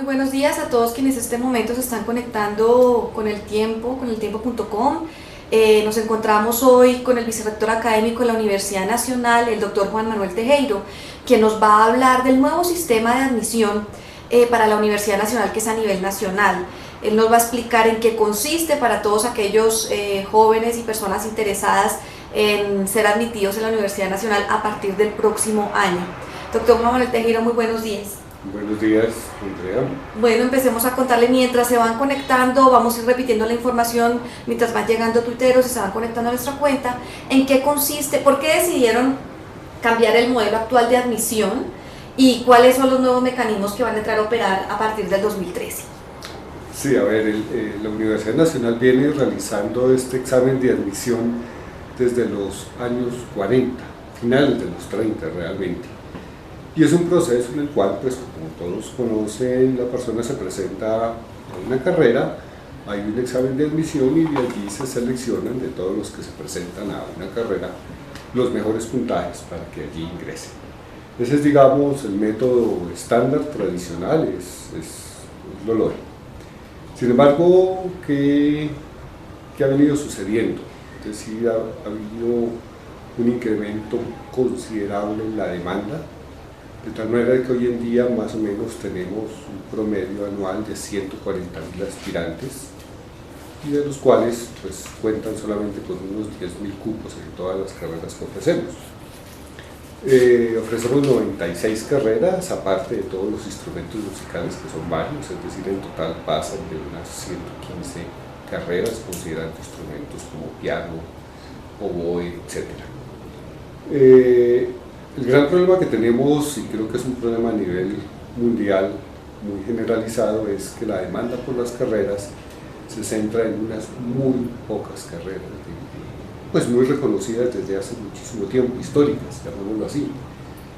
Muy buenos días a todos quienes en este momento se están conectando con el tiempo.com. Nos encontramos hoy con el vicerrector académico de la Universidad Nacional, el doctor Juan Manuel Tejero, quien nos va a hablar del nuevo sistema de admisión para la Universidad Nacional, que es a nivel nacional. Él nos va a explicar en qué consiste para todos aquellos jóvenes y personas interesadas en ser admitidos en la Universidad Nacional a partir del próximo año. Doctor Juan Manuel Tejero, muy buenos días. Buenos días, Andrea. Bueno, empecemos a contarle mientras se van conectando, vamos a ir repitiendo la información mientras van llegando tuiteros y se van conectando a nuestra cuenta. ¿En qué consiste? ¿Por qué decidieron cambiar el modelo actual de admisión? ¿Y cuáles son los nuevos mecanismos que van a entrar a operar a partir del 2013? Sí, a ver, la Universidad Nacional viene realizando este examen de admisión desde los años 40, finales de los 30 realmente. Y es un proceso en el cual, pues como todos conocen, la persona se presenta a una carrera, hay un examen de admisión y de allí se seleccionan de todos los que se presentan a una carrera los mejores puntajes para que allí ingresen. Ese es, digamos, el método estándar, tradicional, es lo lógico. Sin embargo, ¿qué ha venido sucediendo? Es decir, ha habido un incremento considerable en la demanda, de tal manera que hoy en día más o menos tenemos un promedio anual de 140.000 aspirantes, y de los cuales pues cuentan solamente con unos 10.000 cupos en todas las carreras que ofrecemos. Ofrecemos 96 carreras, aparte de todos los instrumentos musicales, que son varios, es decir, en total pasan de unas 115 carreras, considerando instrumentos como piano, oboe, etc. El gran problema que tenemos, y creo que es un problema a nivel mundial muy generalizado, es que la demanda por las carreras se centra en unas muy pocas carreras, pues muy reconocidas desde hace muchísimo tiempo, históricas, llamémoslo así,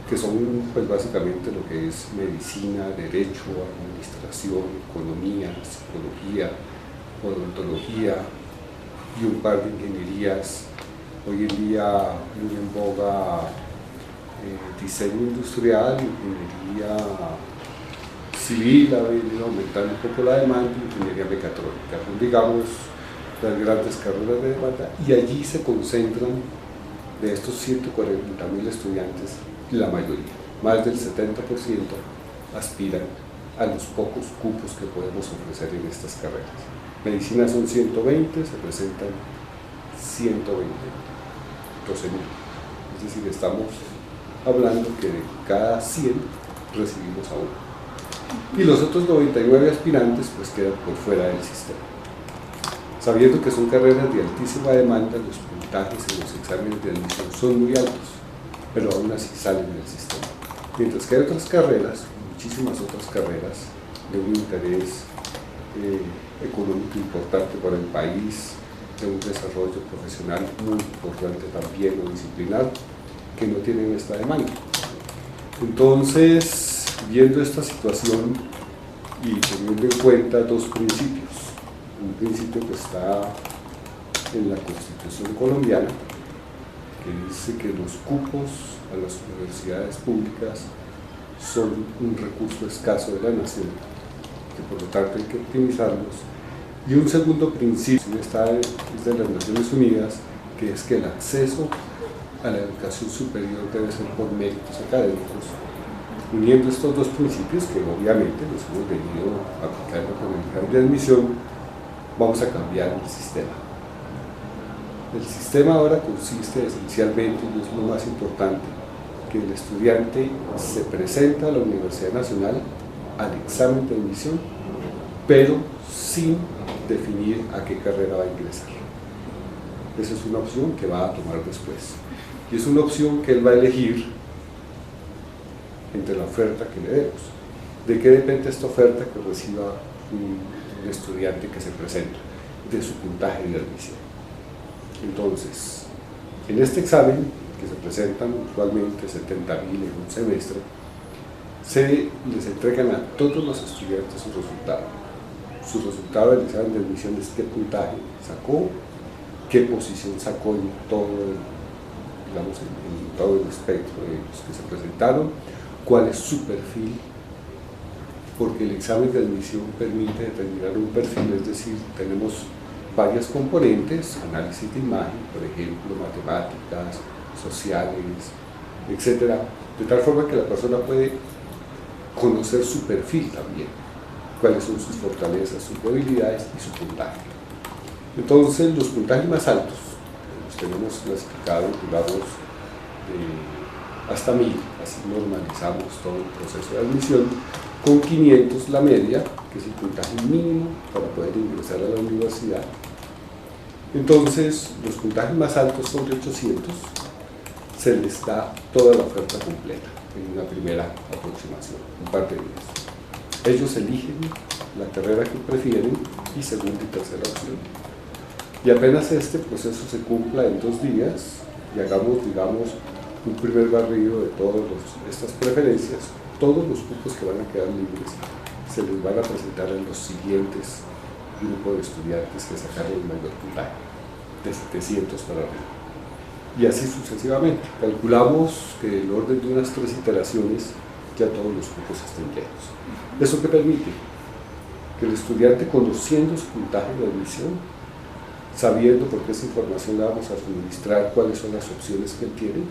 que son pues básicamente lo que es medicina, derecho, administración, economía, psicología, odontología y un par de ingenierías. Hoy en día muy en boga diseño industrial, ingeniería civil, ha venido aumentando un poco la demanda, ingeniería mecatrónica, son, digamos, las grandes carreras de demanda, y allí se concentran de estos 140.000 estudiantes, la mayoría, más del 70%, aspiran a los pocos cupos que podemos ofrecer en estas carreras. Medicina son 120, se presentan 120, 12.000, es decir, estamos hablando que de cada 100 recibimos a uno. Y los otros 99 aspirantes pues quedan por fuera del sistema. Sabiendo que son carreras de altísima demanda, los puntajes en los exámenes de admisión son muy altos, pero aún así salen del sistema. Mientras que hay otras carreras, muchísimas otras carreras, de un interés económico importante para el país, de un desarrollo profesional muy importante también, o disciplinar, que no tienen esta demanda. Entonces, viendo esta situación y teniendo en cuenta dos principios, un principio que está en la Constitución colombiana, que dice que los cupos a las universidades públicas son un recurso escaso de la nación, que por lo tanto hay que optimizarlos, y un segundo principio es de las Naciones Unidas, que es que el acceso a la educación superior debe ser por méritos académicos. Uniendo estos dos principios, que obviamente los hemos venido aplicando con el examen de admisión, vamos a cambiar el sistema. El sistema ahora consiste esencialmente, y es lo más importante, que el estudiante se presenta a la Universidad Nacional al examen de admisión, pero sin definir a qué carrera va a ingresar. Esa es una opción que va a tomar después. Y es una opción que él va a elegir entre la oferta que le demos. ¿De qué depende esta oferta que reciba un estudiante que se presenta? De su puntaje de admisión. Entonces, en este examen, que se presentan usualmente 70.000 en un semestre, se les entregan a todos los estudiantes su resultado. Su resultado del examen de admisión es qué puntaje sacó, qué posición sacó en todo en todo el espectro de los que se presentaron, cuál es su perfil porque el examen de admisión permite determinar un perfil, es decir, tenemos varias componentes, análisis de imagen, por ejemplo, matemáticas, sociales, etc. De tal forma que la persona puede conocer su perfil también, cuáles son sus fortalezas, sus debilidades y su puntaje. Entonces, los puntajes más altos los tenemos clasificados, digamos, hasta 1000, así normalizamos todo el proceso de admisión, con 500 la media, que es el puntaje mínimo para poder ingresar a la universidad. Entonces, los puntajes más altos son de 800, se les da toda la oferta completa en una primera aproximación, un par de días. Ellos eligen la carrera que prefieren y segunda y tercera opción. Y apenas este proceso se cumpla en 2 días y hagamos, digamos, un primer barrido de todas estas preferencias, todos los cupos que van a quedar libres se les van a presentar en los siguientes grupos de estudiantes que sacaron el mayor puntaje, de 700 para arriba. Y así sucesivamente. Calculamos que en el orden de unas 3 iteraciones ya todos los cupos estén llenos. ¿Eso qué permite? Que el estudiante, conociendo su puntaje de admisión, sabiendo por qué esa información la vamos a suministrar, cuáles son las opciones que él tiene,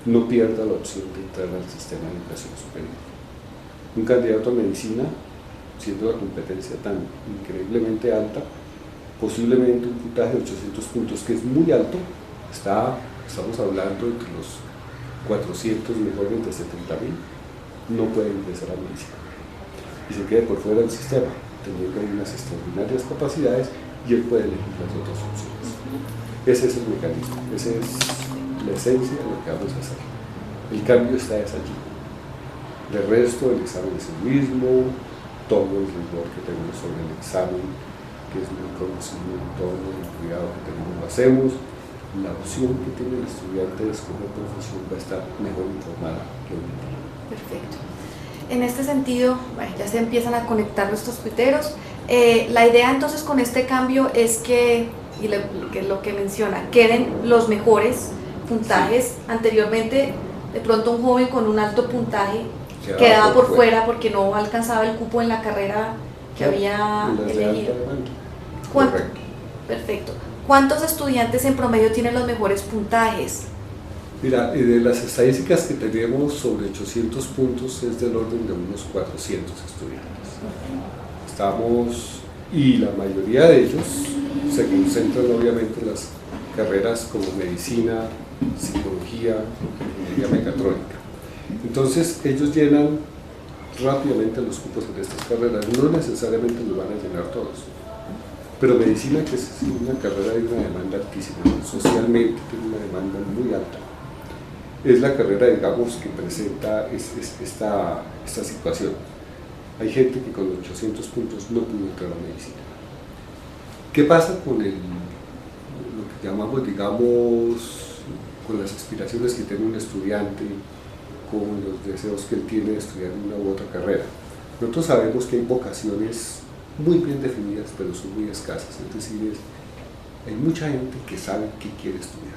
no pierda la opción de entrar al sistema de educación superior. Un candidato a medicina, siendo la competencia tan increíblemente alta, posiblemente un puntaje de 800 puntos, que es muy alto, estamos hablando entre los 400 mejores de 70.000, no puede ingresar a medicina y se queda por fuera del sistema, teniendo unas extraordinarias capacidades, y él puede elegir las otras opciones. Ese es el mecanismo, esa es la esencia de lo que vamos a hacer. El cambio está allí. De resto, el examen es el mismo, todo el rigor que tenemos sobre el examen, que es muy conocido, todo el cuidado que tenemos lo hacemos. La opción que tiene el estudiante de escoger profesión va a estar mejor informada que hoy en día. Perfecto. En este sentido, bueno, ya se empiezan a conectar nuestros criterios. La idea entonces con este cambio es que, y lo que menciona, queden los mejores puntajes. Sí. Anteriormente, de pronto un joven con un alto puntaje quedaba por fuera porque no alcanzaba el cupo en la carrera que había elegido. Correcto. Perfecto. ¿Cuántos estudiantes en promedio tienen los mejores puntajes? Mira, de las estadísticas que tenemos sobre 800 puntos es del orden de unos 400 estudiantes. Y la mayoría de ellos se concentran obviamente en las carreras como medicina, psicología, ingeniería mecatrónica. Entonces ellos llenan rápidamente los cupos en estas carreras, no necesariamente los van a llenar todos. Pero medicina, que es una carrera de una demanda altísima, socialmente tiene una demanda muy alta, es la carrera, digamos, que presenta esta situación. Hay gente que con 800 puntos no pudo entrar a medicina. ¿Qué pasa con lo que llamamos, digamos, con las aspiraciones que tiene un estudiante, con los deseos que él tiene de estudiar una u otra carrera? Nosotros sabemos que hay vocaciones muy bien definidas, pero son muy escasas, es decir, hay mucha gente que sabe qué quiere estudiar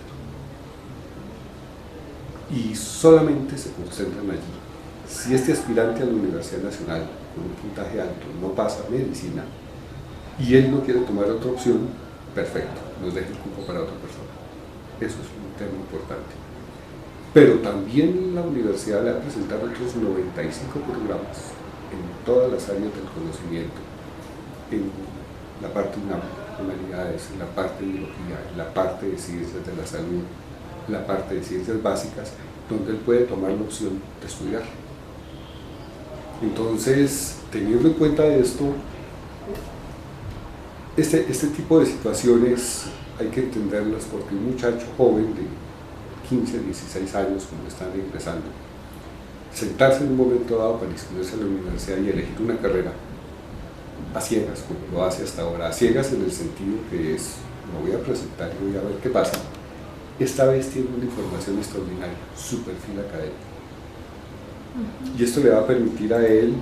y solamente se concentran allí. Si este aspirante a la Universidad Nacional con un puntaje alto no pasa a medicina y él no quiere tomar otra opción, perfecto, nos deja el cupo para otra persona. Eso es un tema importante. Pero también la universidad le ha presentado otros 95 programas en todas las áreas del conocimiento, en la parte de humanidades, en la parte de biología, en la parte de ciencias de la salud, en la parte de ciencias básicas, donde él puede tomar la opción de estudiar. Entonces, teniendo en cuenta esto, este tipo de situaciones hay que entenderlas, porque un muchacho joven de 15, 16 años, como están ingresando, sentarse en un momento dado para inscribirse a la universidad y elegir una carrera a ciegas, como lo hace hasta ahora, a ciegas en el sentido que es, me voy a presentar y voy a ver qué pasa. Esta vez tiene una información extraordinaria, su perfil académico. Y esto le va a permitir a él,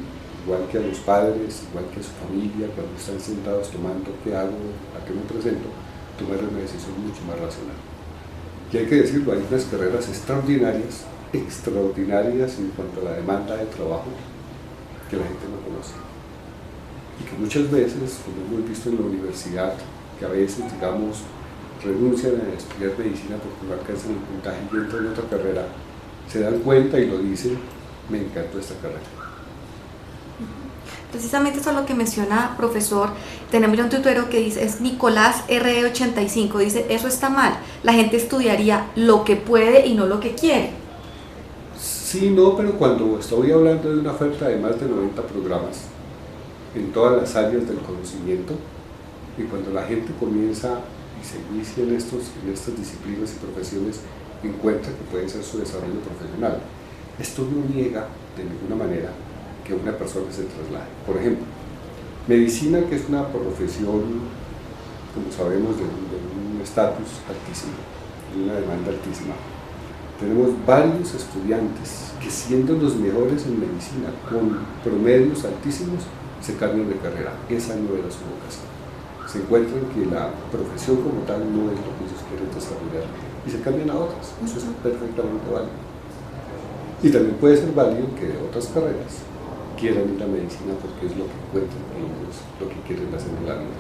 igual que a los padres, igual que a su familia, cuando están sentados tomando qué hago, a qué me presento, tomar una decisión mucho más racional. Y hay que decirlo, hay unas carreras extraordinarias en cuanto a la demanda de trabajo, que la gente no conoce. Y que muchas veces, como hemos visto en la universidad, que a veces, digamos, renuncian a estudiar medicina porque no alcanzan el puntaje y entran en otra carrera, se dan cuenta y lo dicen, me encantó esta carrera. Precisamente eso es lo que menciona, profesor. Tenemos un tuitero que dice, es Nicolás RE85, dice, eso está mal, la gente estudiaría lo que puede y no lo que quiere. Sí, no, pero cuando estoy hablando de una oferta de más de 90 programas en todas las áreas del conocimiento, y cuando la gente comienza y se inicia en estas disciplinas y profesiones, encuentra que puede ser su desarrollo profesional. Esto no niega de ninguna manera que una persona se traslade. Por ejemplo, medicina, que es una profesión, como sabemos, de un estatus altísimo, de una demanda altísima. Tenemos varios estudiantes que, siendo los mejores en medicina, con promedios altísimos, se cambian de carrera. Esa no era su vocación. Se encuentran que la profesión como tal no es lo que ellos quieren desarrollar y se cambian a otras. Eso es perfectamente válido. Y también puede ser válido que de otras carreras quieran ir a medicina porque es lo que encuentran ellos, lo que quieren hacer en la vida.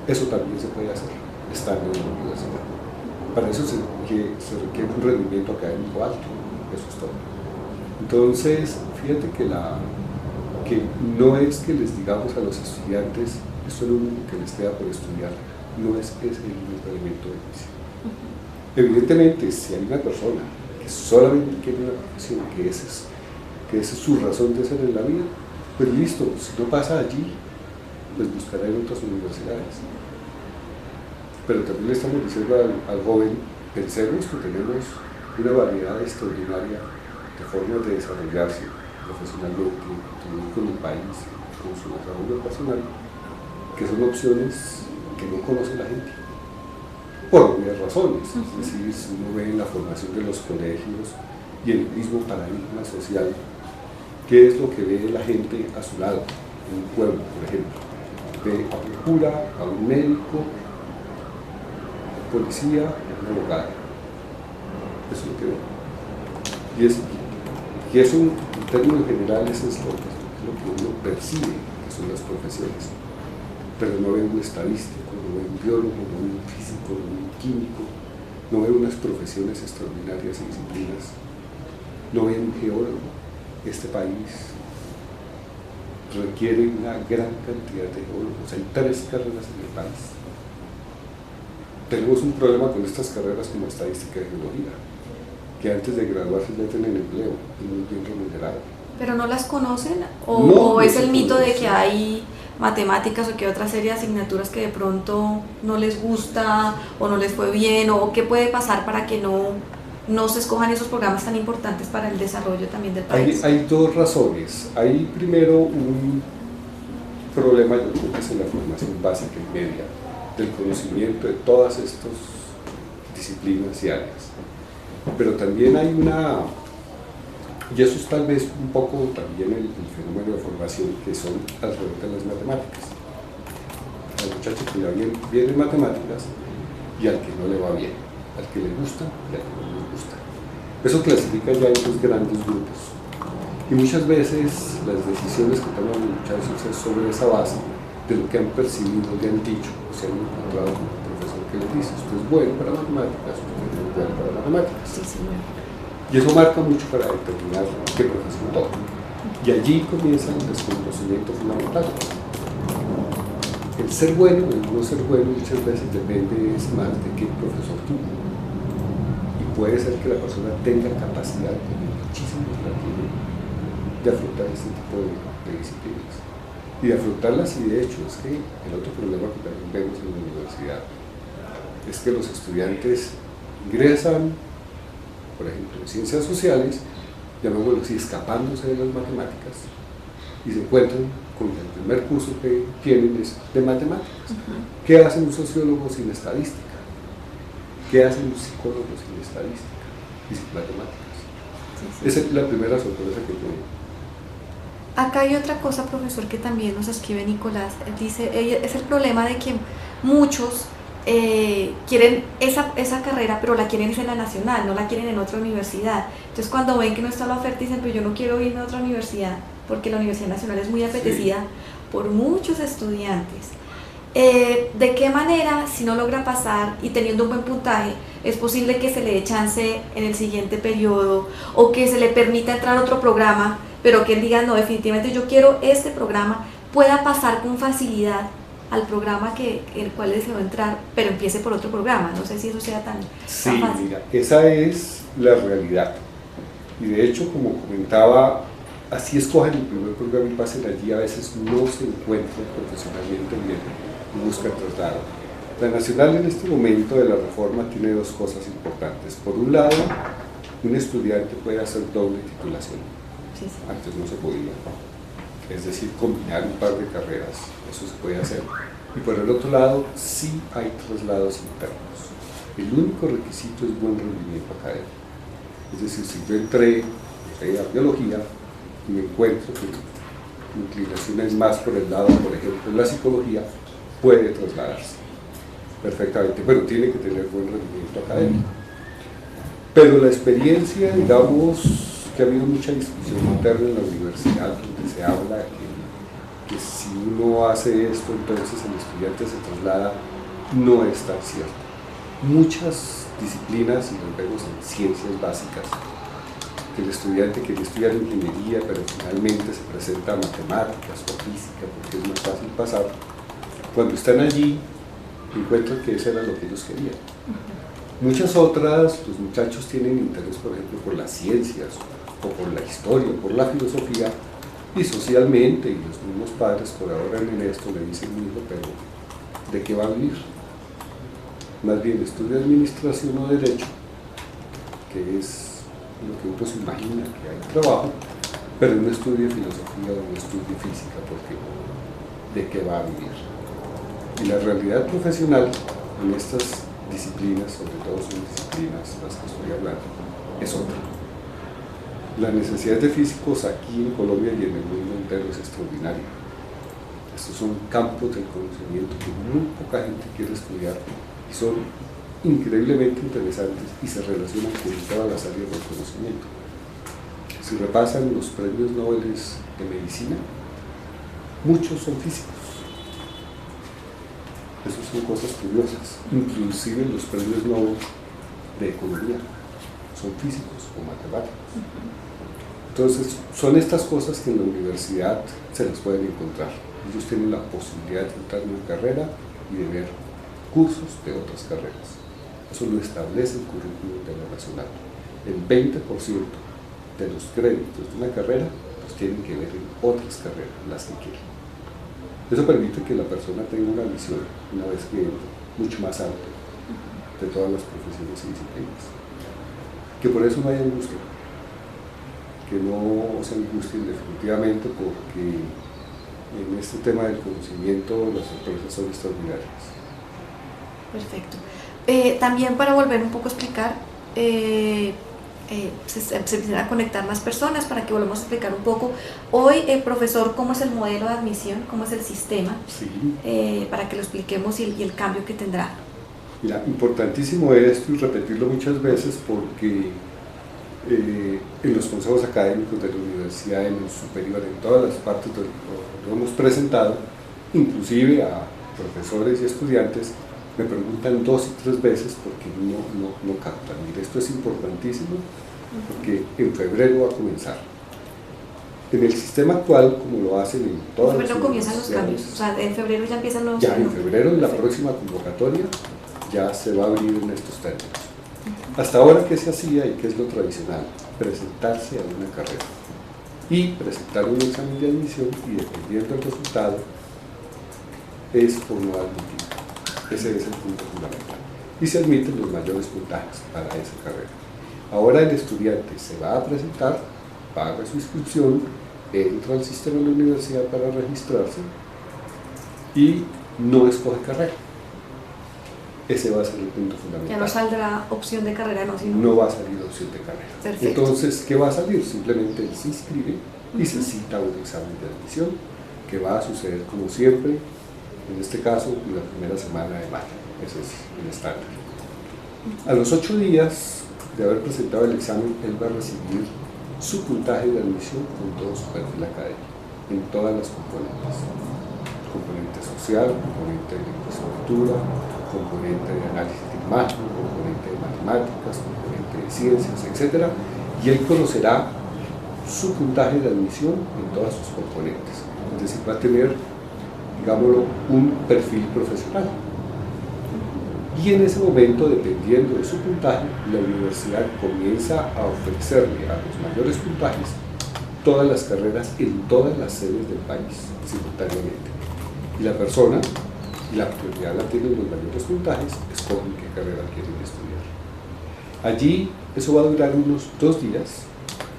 Eso también se puede hacer estando en la universidad. Para eso se requiere un rendimiento académico alto, eso es todo. Entonces, fíjate que no es que les digamos a los estudiantes, esto es lo único que les queda por estudiar, no es que es el único elemento de inicio. Evidentemente, si hay una persona que solamente quiere una profesión, que esa es su razón de ser en la vida, pues listo, si no pasa allí, pues buscará en otras universidades. Pero también le estamos diciendo al joven, pensemos que tenemos una variedad extraordinaria de formas de desarrollarse profesionalmente, contribuir con el país, con su desarrollo personal, que son opciones que no conoce la gente, por obvias razones. Es decir, si uno ve en la formación de los colegios y el mismo paradigma social, ¿qué es lo que ve la gente a su lado? En un pueblo, por ejemplo, ve a un cura, a un médico, policía, un abogado. Eso es lo que ve. Y eso, en términos generales, es lo que uno percibe que son las profesiones. Pero no ve un estadístico, no ve un biólogo, no ve un físico, no ve un químico, no ve unas profesiones extraordinarias y disciplinas, no ve un geólogo. Este país requiere una gran cantidad de geólogos, hay 3 carreras en el país. Tenemos un problema con estas carreras como estadística y geología, que antes de graduarse ya tienen empleo y muy bien remunerado. ¿Pero no las conocen? ¿O es el mito de que hay matemáticas o que otra serie de asignaturas que de pronto no les gusta o no les fue bien? ¿O qué puede pasar para que no se escojan esos programas tan importantes para el desarrollo también del país? Hay 2 razones. Hay primero un problema, yo creo que es en la formación básica y media, del conocimiento de todas estas disciplinas y áreas. Pero también hay y eso es tal vez un poco también el fenómeno de formación, que son alrededor de las matemáticas. Al muchacho que le va bien en matemáticas y al que no le va bien, al que le gusta y al que no le gusta. Eso clasifica ya en 2 grandes grupos. Y muchas veces las decisiones que toman los muchachos es sobre esa base de lo que han percibido, le han dicho, se han encontrado con un profesor que les dice, usted es bueno para matemáticas, usted no es bueno para matemáticas. Sí, señor. Y eso marca mucho para determinar qué profesión toma. Y allí comienza el desconocimiento fundamental. El ser bueno, el no ser bueno, muchas veces depende más de qué profesor tuvo. Y puede ser que la persona tenga capacidad, muchísimo la tiene, de afrontar este tipo de disciplinas. Y de afrontarlas, y de hecho, es que el otro problema que también vemos en la universidad es que los estudiantes ingresan, por ejemplo, en ciencias sociales, llamémoslo así, escapándose de las matemáticas, y se encuentran con el primer curso que tienen es de matemáticas. ¿Qué hace un sociólogo sin estadística? ¿Qué hace un psicólogo sin estadística y sin matemáticas? Esa es la primera sorpresa que tengo. Acá hay otra cosa, profesor, que también nos escribe Nicolás. Dice, es el problema de que muchos quieren esa carrera, pero la quieren en la nacional, no la quieren en otra universidad. Entonces cuando ven que no está la oferta dicen, pero yo no quiero irme a otra universidad, porque la Universidad Nacional es muy apetecida por muchos estudiantes. ¿De qué manera, si no logra pasar y teniendo un buen puntaje, es posible que se le dé chance en el siguiente periodo o que se le permita entrar a otro programa, pero que él diga, no, definitivamente yo quiero este programa, pueda pasar con facilidad al programa el cual deseó entrar, pero empiece por otro programa? No sé si eso sea tan fácil. Mira, esa es la realidad. Y de hecho, como comentaba, así escogen el primer programa y pasen allí, a veces no se encuentran profesionalmente bien y buscan traslado. La Nacional en este momento de la reforma tiene dos cosas importantes. Por un lado, un estudiante puede hacer doble titulación. Sí. Antes no se podía. Es decir, combinar un par de carreras, eso se puede hacer. Y por el otro lado, sí hay traslados internos. El único requisito es buen rendimiento académico. Es decir, si yo entré a biología y me encuentro que mi inclinación es más por el lado, por ejemplo, de la psicología, puede trasladarse perfectamente, pero tiene que tener buen rendimiento académico. Pero la experiencia, digamos, que ha habido mucha discusión interna en la universidad, donde se habla que si uno hace esto, entonces el estudiante se traslada, no es tan cierto. Muchas disciplinas, y nos vemos en ciencias básicas, que el estudiante quiere estudiar ingeniería, pero finalmente se presenta a matemáticas o física, porque es más fácil pasar, cuando están allí, encuentran que eso era lo que ellos querían. Muchas otras, los muchachos tienen interés, por ejemplo, por las ciencias, o por la historia, o por la filosofía, y socialmente, y los mismos padres por ahora en esto le dicen, hijo, pero ¿de qué va a vivir? Más bien estudia administración o derecho, que es lo que uno se imagina que hay trabajo, pero no estudie filosofía o no estudie física, porque ¿de qué va a vivir? Y la realidad profesional en estas disciplinas, sobre todo son disciplinas las que estoy hablando, es otra. La necesidad de físicos aquí en Colombia y en el mundo entero es extraordinaria. Estos son campos del conocimiento que muy poca gente quiere estudiar y son increíblemente interesantes y se relacionan con todas las áreas del conocimiento. Si repasan los premios Nobel de medicina, muchos son físicos. Esas son cosas curiosas. Inclusive los premios Nobel de economía son físicos o matemáticos. Entonces, son estas cosas que en la universidad se las pueden encontrar. Ellos tienen la posibilidad de entrar en una carrera y de ver cursos de otras carreras. Eso lo establece el currículum de la Nacional. El 20% de los créditos de una carrera los tienen que ver en otras carreras, las que quieren. Eso permite que la persona tenga una visión, una vez que mucho más alta, de todas las profesiones y disciplinas. Que por eso no hay angustia, que no se angustien definitivamente, porque en este tema del conocimiento las sorpresas son extraordinarias. Perfecto. También para volver un poco a explicar, se empiezan a conectar más personas para que volvamos a explicar un poco. Hoy, profesor, ¿cómo es el modelo de admisión? ¿Cómo es el sistema? Sí. Para que lo expliquemos y el cambio que tendrá. Mira, importantísimo esto y repetirlo muchas veces porque en los consejos académicos de la universidad, en el superior, en todas las partes donde lo hemos presentado, inclusive a profesores y estudiantes, me preguntan 2 y 3 veces porque no captan. Mire, esto es importantísimo porque en febrero va a comenzar. En el sistema actual, como lo hacen en todas las universidades. En febrero comienzan los cambios, o sea, en febrero ya empiezan los... Ya en febrero, en la próxima convocatoria, ya se va a abrir en estos términos. Hasta ahora, ¿qué se hacía y qué es lo tradicional? Presentarse a una carrera y presentar un examen de admisión y dependiendo del resultado es o no admitido. Ese es el punto fundamental. Y se admiten los mayores puntajes para esa carrera. Ahora el estudiante se va a presentar, paga su inscripción, entra al sistema de la universidad para registrarse y no escoge carrera. Ese va a ser el punto fundamental. Ya no saldrá opción de carrera, no, sino... No va a salir opción de carrera. Perfecto. Entonces, ¿qué va a salir? Simplemente él se inscribe y se cita un examen de admisión que va a suceder como siempre, en este caso, la primera semana de mayo. Ese es el estándar. A los 8 días de haber presentado el examen, él va a recibir su puntaje de admisión con todo su perfil académico, en todas las componentes. Componente social, componente de infraestructura, componente de análisis de imagen, componente de matemáticas, componente de ciencias, etc. Y él conocerá su puntaje de admisión en todas sus componentes. Es decir, va a tener, digámoslo, un perfil profesional. Y en ese momento, dependiendo de su puntaje, la universidad comienza a ofrecerle a los mayores puntajes todas las carreras en todas las sedes del país, simultáneamente. Y la persona, y la prioridad la tienen los mayores puntajes, escogen qué carrera quieren estudiar. Allí, eso va a durar unos 2 días,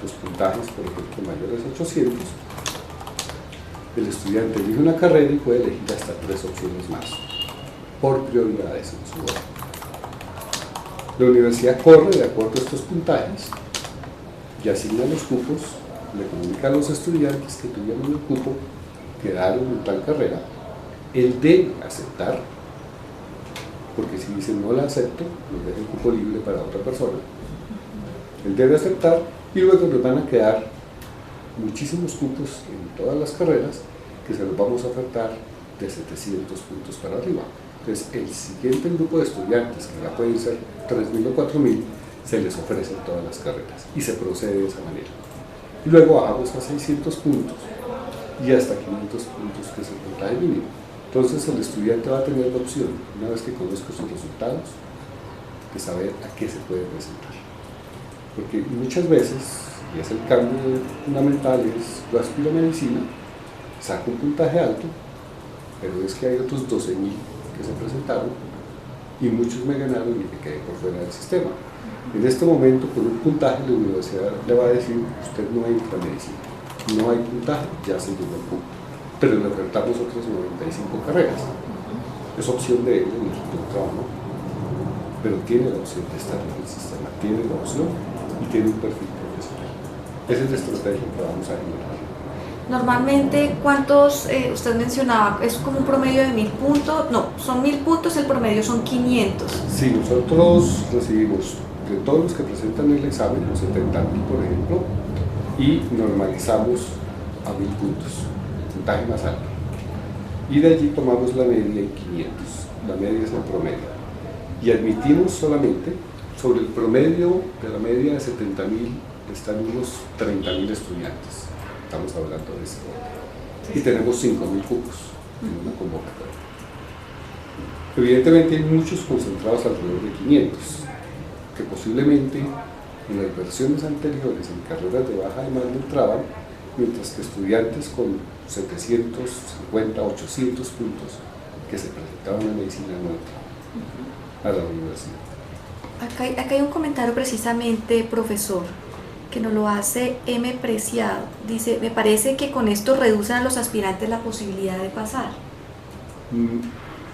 los puntajes, por ejemplo, mayores a 800, el estudiante elige una carrera y puede elegir hasta 3 opciones más, por prioridades en su orden. La universidad corre de acuerdo a estos puntajes y asigna los cupos, le comunica a los estudiantes que tuvieron el cupo, quedaron en tal carrera. Él debe aceptar, porque si dice no la acepto, nos deja el cupo libre para otra persona. Él debe aceptar y luego nos van a quedar muchísimos cupos en todas las carreras que se los vamos a ofertar de 700 puntos para arriba. Entonces, el siguiente grupo de estudiantes, que ya pueden ser 3.000 o 4.000, se les ofrecen todas las carreras y se procede de esa manera. Y luego bajamos a 600 puntos y hasta 500 puntos, que es el puntaje mínimo. Entonces, el estudiante va a tener la opción, una vez que conozca sus resultados, de saber a qué se puede presentar. Porque muchas veces, y es el cambio fundamental, es yo aspiro a medicina, saco un puntaje alto, pero es que hay otros 12.000 que se presentaron y muchos me ganaron y me quedé por fuera del sistema. En este momento, con un puntaje, la universidad le va a decir: usted no entra a medicina, no hay puntaje, ya se llegó el cupo, pero le ofertamos otras 95 carreras. Es opción de él elegir un trabajo, pero tiene la opción de estar en el sistema, tiene la opción y tiene un perfil profesional. Esa es la estrategia que vamos a generar. Normalmente, ¿cuántos, usted mencionaba, es como un promedio de 1.000 puntos? No, son 1.000 puntos, el promedio son 500. Sí, nosotros recibimos de todos los que presentan el examen, los 70.000 por ejemplo, y normalizamos a 1.000 puntos, puntaje más alto. Y de allí tomamos la media en 500, la media es el promedio. Y admitimos solamente, sobre el promedio de la media de 70.000, están unos 30.000 estudiantes. Estamos hablando de eso. Y tenemos 5.000 cupos en una convocatoria. Evidentemente hay muchos concentrados alrededor de 500, que posiblemente en las versiones anteriores en carreras de baja demanda entraban, mientras que estudiantes con 750, 800 puntos que se presentaban a medicina no entraban a la universidad. Acá hay un comentario precisamente, profesor, que nos lo hace M. Preciado. Dice: me parece que con esto reducen a los aspirantes la posibilidad de pasar.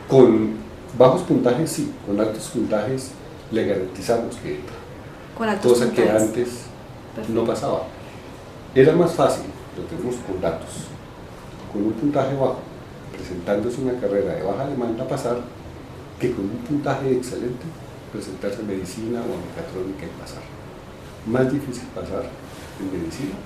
Con bajos puntajes sí, con altos puntajes le garantizamos que entra. Con altos cosa puntajes. Que antes no pasaba. Era más fácil, lo tenemos con datos, con un puntaje bajo, presentándose una carrera de baja demanda pasar, que con un puntaje excelente presentarse en medicina o en mecatrónica y pasar. Más difícil pasar en medicina,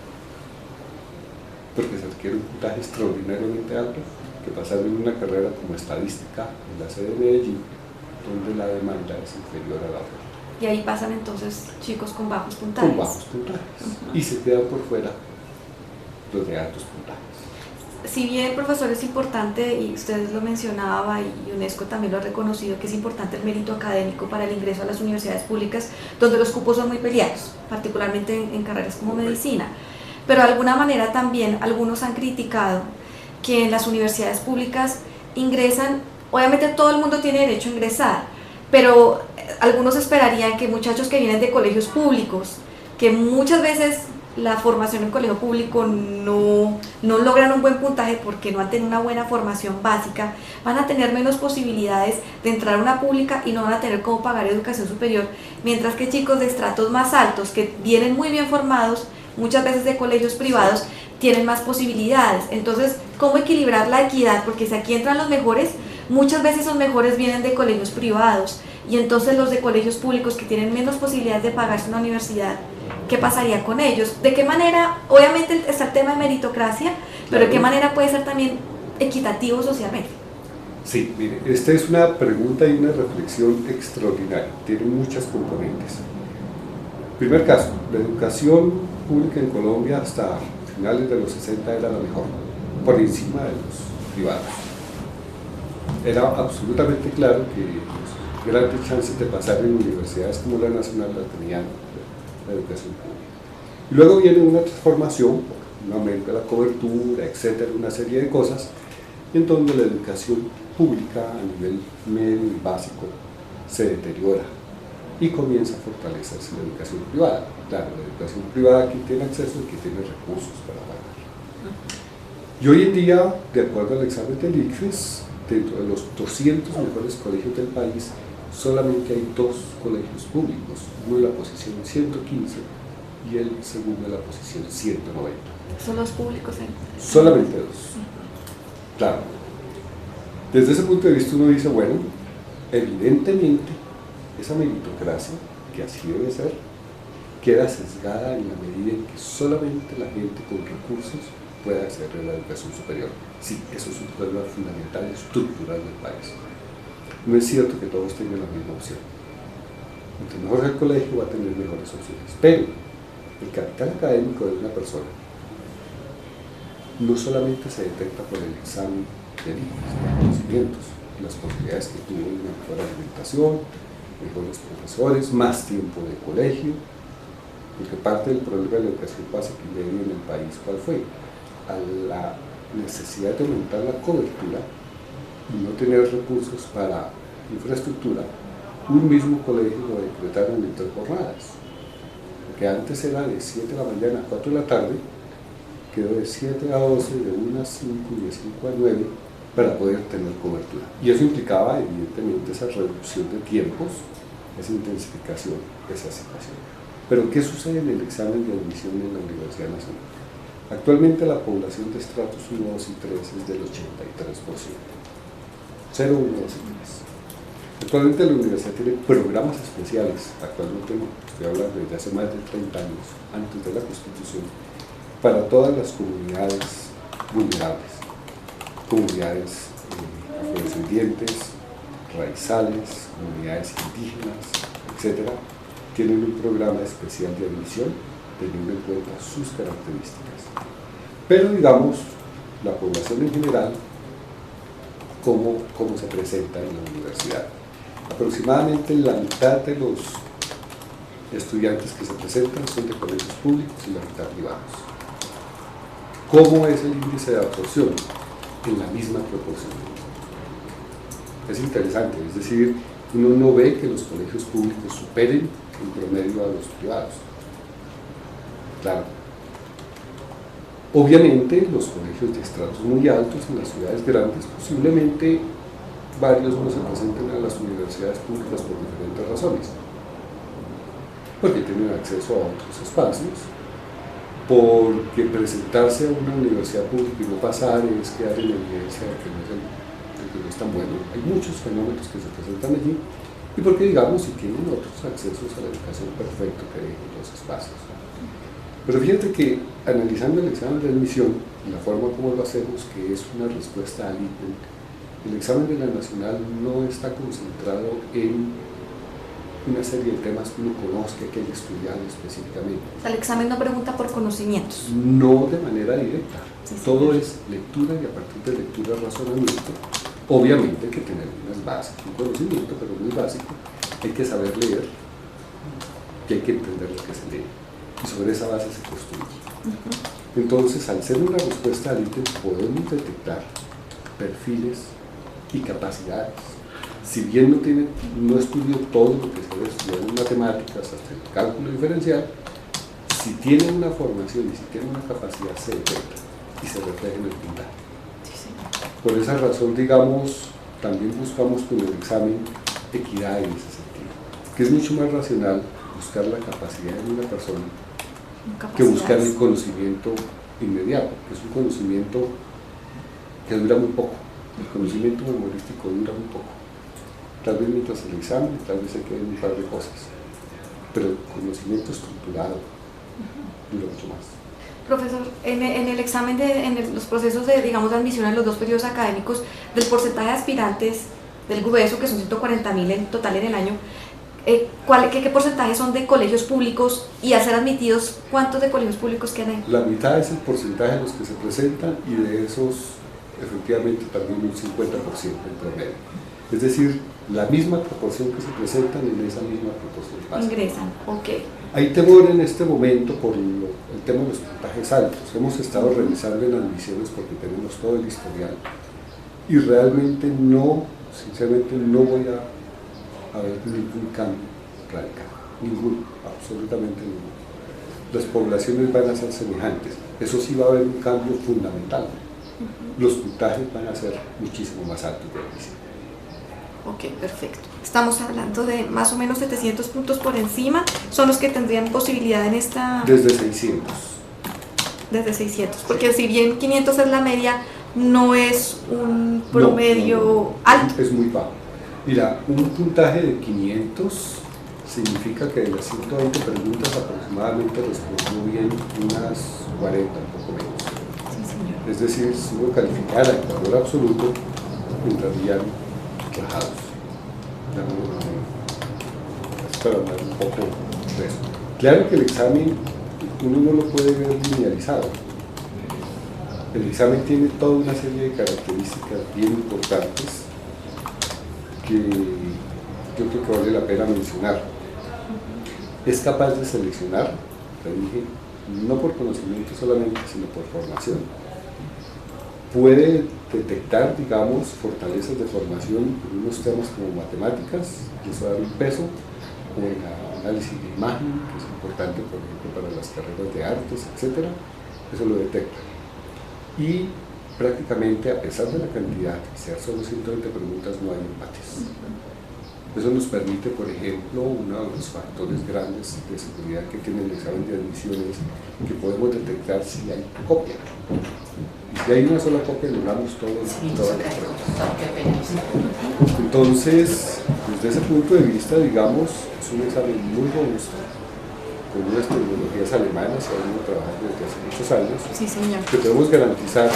porque se requiere un puntaje extraordinariamente alto, que pasar en una carrera como estadística en la sede de Medellín, donde la demanda es inferior a la oferta. Y ahí pasan entonces chicos con bajos puntajes. Con bajos puntajes. Y se quedan por fuera los de altos puntajes. Si bien, profesor, es importante, y ustedes lo mencionaba y UNESCO también lo ha reconocido, que es importante el mérito académico para el ingreso a las universidades públicas, donde los cupos son muy peleados, particularmente en carreras como medicina. Pero de alguna manera también algunos han criticado que en las universidades públicas ingresan, obviamente todo el mundo tiene derecho a ingresar, pero algunos esperarían que muchachos que vienen de colegios públicos, que muchas veces la formación en colegio público no logran un buen puntaje porque no han tenido una buena formación básica, van a tener menos posibilidades de entrar a una pública y no van a tener cómo pagar educación superior, mientras que chicos de estratos más altos, que vienen muy bien formados, muchas veces de colegios privados, tienen más posibilidades. Entonces, ¿cómo equilibrar la equidad? Porque si aquí entran los mejores, muchas veces los mejores vienen de colegios privados, y entonces los de colegios públicos que tienen menos posibilidades de pagarse una universidad ¿qué pasaría con ellos? ¿De qué manera, obviamente está el tema de meritocracia, pero de qué manera puede ser también equitativo socialmente? Sí, mire, esta es una pregunta y una reflexión extraordinaria, tiene muchas componentes. Primer caso, la educación pública en Colombia hasta finales de los 60 era la mejor, por encima de los privados. Era absolutamente claro que los grandes chances de pasar en universidades como la nacional la tenían la educación pública. Y luego viene una transformación, un aumento de la cobertura, etcétera, una serie de cosas, en donde la educación pública a nivel medio y básico se deteriora y comienza a fortalecerse la educación privada. Claro, la educación privada aquí tiene acceso y que tiene recursos para pagar. Y hoy en día, de acuerdo al examen del ICFES, dentro de los 200 mejores colegios del país, solamente hay 2 colegios públicos, uno en la posición 115 y el segundo en la posición 190. ¿Son los públicos? Solamente 2. Claro. Desde ese punto de vista uno dice, bueno, evidentemente esa meritocracia, que así debe ser, queda sesgada en la medida en que solamente la gente con recursos puede acceder a la educación superior. Sí, eso es un problema fundamental, estructural del país. No es cierto que todos tengan la misma opción. Entre mejor el colegio va a tener mejores opciones, pero el capital académico de una persona no solamente se detecta por el examen de conocimientos, las posibilidades que tuvo de una mejor alimentación, mejores profesores, más tiempo de colegio, porque parte del problema de la educación básica y media en el país, ¿cuál fue? A la necesidad de aumentar la cobertura y no tener recursos para infraestructura, un mismo colegio lo decretaron en 3 jornadas, que antes era de 7 de la mañana a 4 de la tarde, quedó de 7 a 12, de 1 a 5 y de 5 a 9 para poder tener cobertura. Y eso implicaba evidentemente esa reducción de tiempos, esa intensificación, esa situación. Pero ¿qué sucede en el examen de admisión en la Universidad Nacional? Actualmente la población de estratos 1, 2 y 3 es del 83%. 0, 1, 2 y 3. Actualmente la universidad tiene programas especiales, actualmente no, estoy hablando desde hace más de 30 años, antes de la Constitución, para todas las comunidades vulnerables, comunidades afrodescendientes, raizales, comunidades indígenas, etc. Tienen un programa especial de admisión teniendo en cuenta sus características. Pero digamos, la población en general, ¿cómo se presenta en la universidad? Aproximadamente la mitad de los estudiantes que se presentan son de colegios públicos y la mitad privados. ¿Cómo es el índice de absorción? En la misma proporción. Es interesante, es decir, uno no ve que los colegios públicos superen en promedio a los privados. Claro. Obviamente los colegios de estratos muy altos en las ciudades grandes, posiblemente varios no se presenten a las universidades públicas por diferentes razones. Porque tienen acceso a otros espacios, porque presentarse a una universidad pública y no pasar es quedar en evidencia de que no es tan bueno. Hay muchos fenómenos que se presentan allí, y porque, digamos, si tienen otros accesos a la educación perfecto que dejen los espacios. Pero fíjate que, analizando el examen de admisión, la forma como lo hacemos, que es una respuesta al ítem, el examen de la nacional no está concentrado en una serie de temas que uno conozca, que haya estudiado específicamente. O sea, el examen no pregunta por conocimientos. No de manera directa. Sí, todo es lectura y a partir de lectura razonamiento. Obviamente hay que tener unas bases, un conocimiento, pero muy básico. Hay que saber leer y hay que entender lo que se lee. Y sobre esa base se construye. Entonces, al ser una respuesta al ítem, podemos detectar perfiles y capacidades. Si bien no estudió todo lo que se debe estudiar en matemáticas, hasta el cálculo diferencial, si tiene una formación y si tiene una capacidad, se detecta y se refleja en el puntaje. Por esa razón, digamos, también buscamos con el examen equidad en ese sentido, que es mucho más racional buscar la capacidad de una persona que buscar el conocimiento inmediato, que es un conocimiento que dura muy poco. El conocimiento memorístico dura muy poco. Tal vez mientras el examen, tal vez se queden un par de cosas, pero el conocimiento estructurado, dura mucho más. Profesor, en el examen, los procesos de, digamos, de admisión en los 2 periodos académicos, del porcentaje de aspirantes del grueso, que son 140.000 en total en el año, ¿qué porcentaje son de colegios públicos? Y al ser admitidos, ¿cuántos de colegios públicos quedan ahí? La mitad es el porcentaje de los que se presentan y de esos, efectivamente, también un 50% en promedio. Es decir, la misma proporción que se presentan en esa misma proporción pasan. Ingresan, ok. Hay temor en este momento por el tema de los puntajes altos. Hemos estado revisando en admisiones porque tenemos todo el historial y realmente no, sinceramente no voy a ver ningún cambio radical, ninguno, absolutamente ninguno. Las poblaciones van a ser semejantes, eso sí va a haber un cambio fundamental. Los puntajes van a ser muchísimo más altos de admisión. Ok, perfecto. Estamos hablando de más o menos 700 puntos por encima, son los que tendrían posibilidad en esta... Desde 600. Desde 600, porque si bien 500 es la media, no es un promedio alto. Es muy bajo. Mira, un puntaje de 500 significa que de las 120 preguntas aproximadamente respondió bien unas 40, un poco menos. Sí, señor. Es decir, si uno calificara en valor absoluto, entrarían rajados. Es para hablar un poco de eso. Claro que el examen uno no lo puede ver linealizado. El examen tiene toda una serie de características bien importantes que yo creo que vale la pena mencionar. Es capaz de seleccionar, te dije, no por conocimiento solamente, sino por formación. Puede detectar, digamos, fortalezas de formación en unos temas como matemáticas, y eso da un peso, o en el análisis de imagen, que es importante, por ejemplo, para las carreras de artes, etc. Eso lo detecta. Y prácticamente, a pesar de la cantidad, que sea solo 120 preguntas, no hay empates. Eso nos permite, por ejemplo, uno de los factores grandes de seguridad que tiene el examen de admisión es que podemos detectar si hay copia. Y si hay una sola copia, anulamos todas las pruebas. Entonces, desde ese punto de vista, digamos, es un examen muy robusto, con unas tecnologías alemanas que han ido trabajando desde hace muchos años, Sí, señor. que podemos garantizar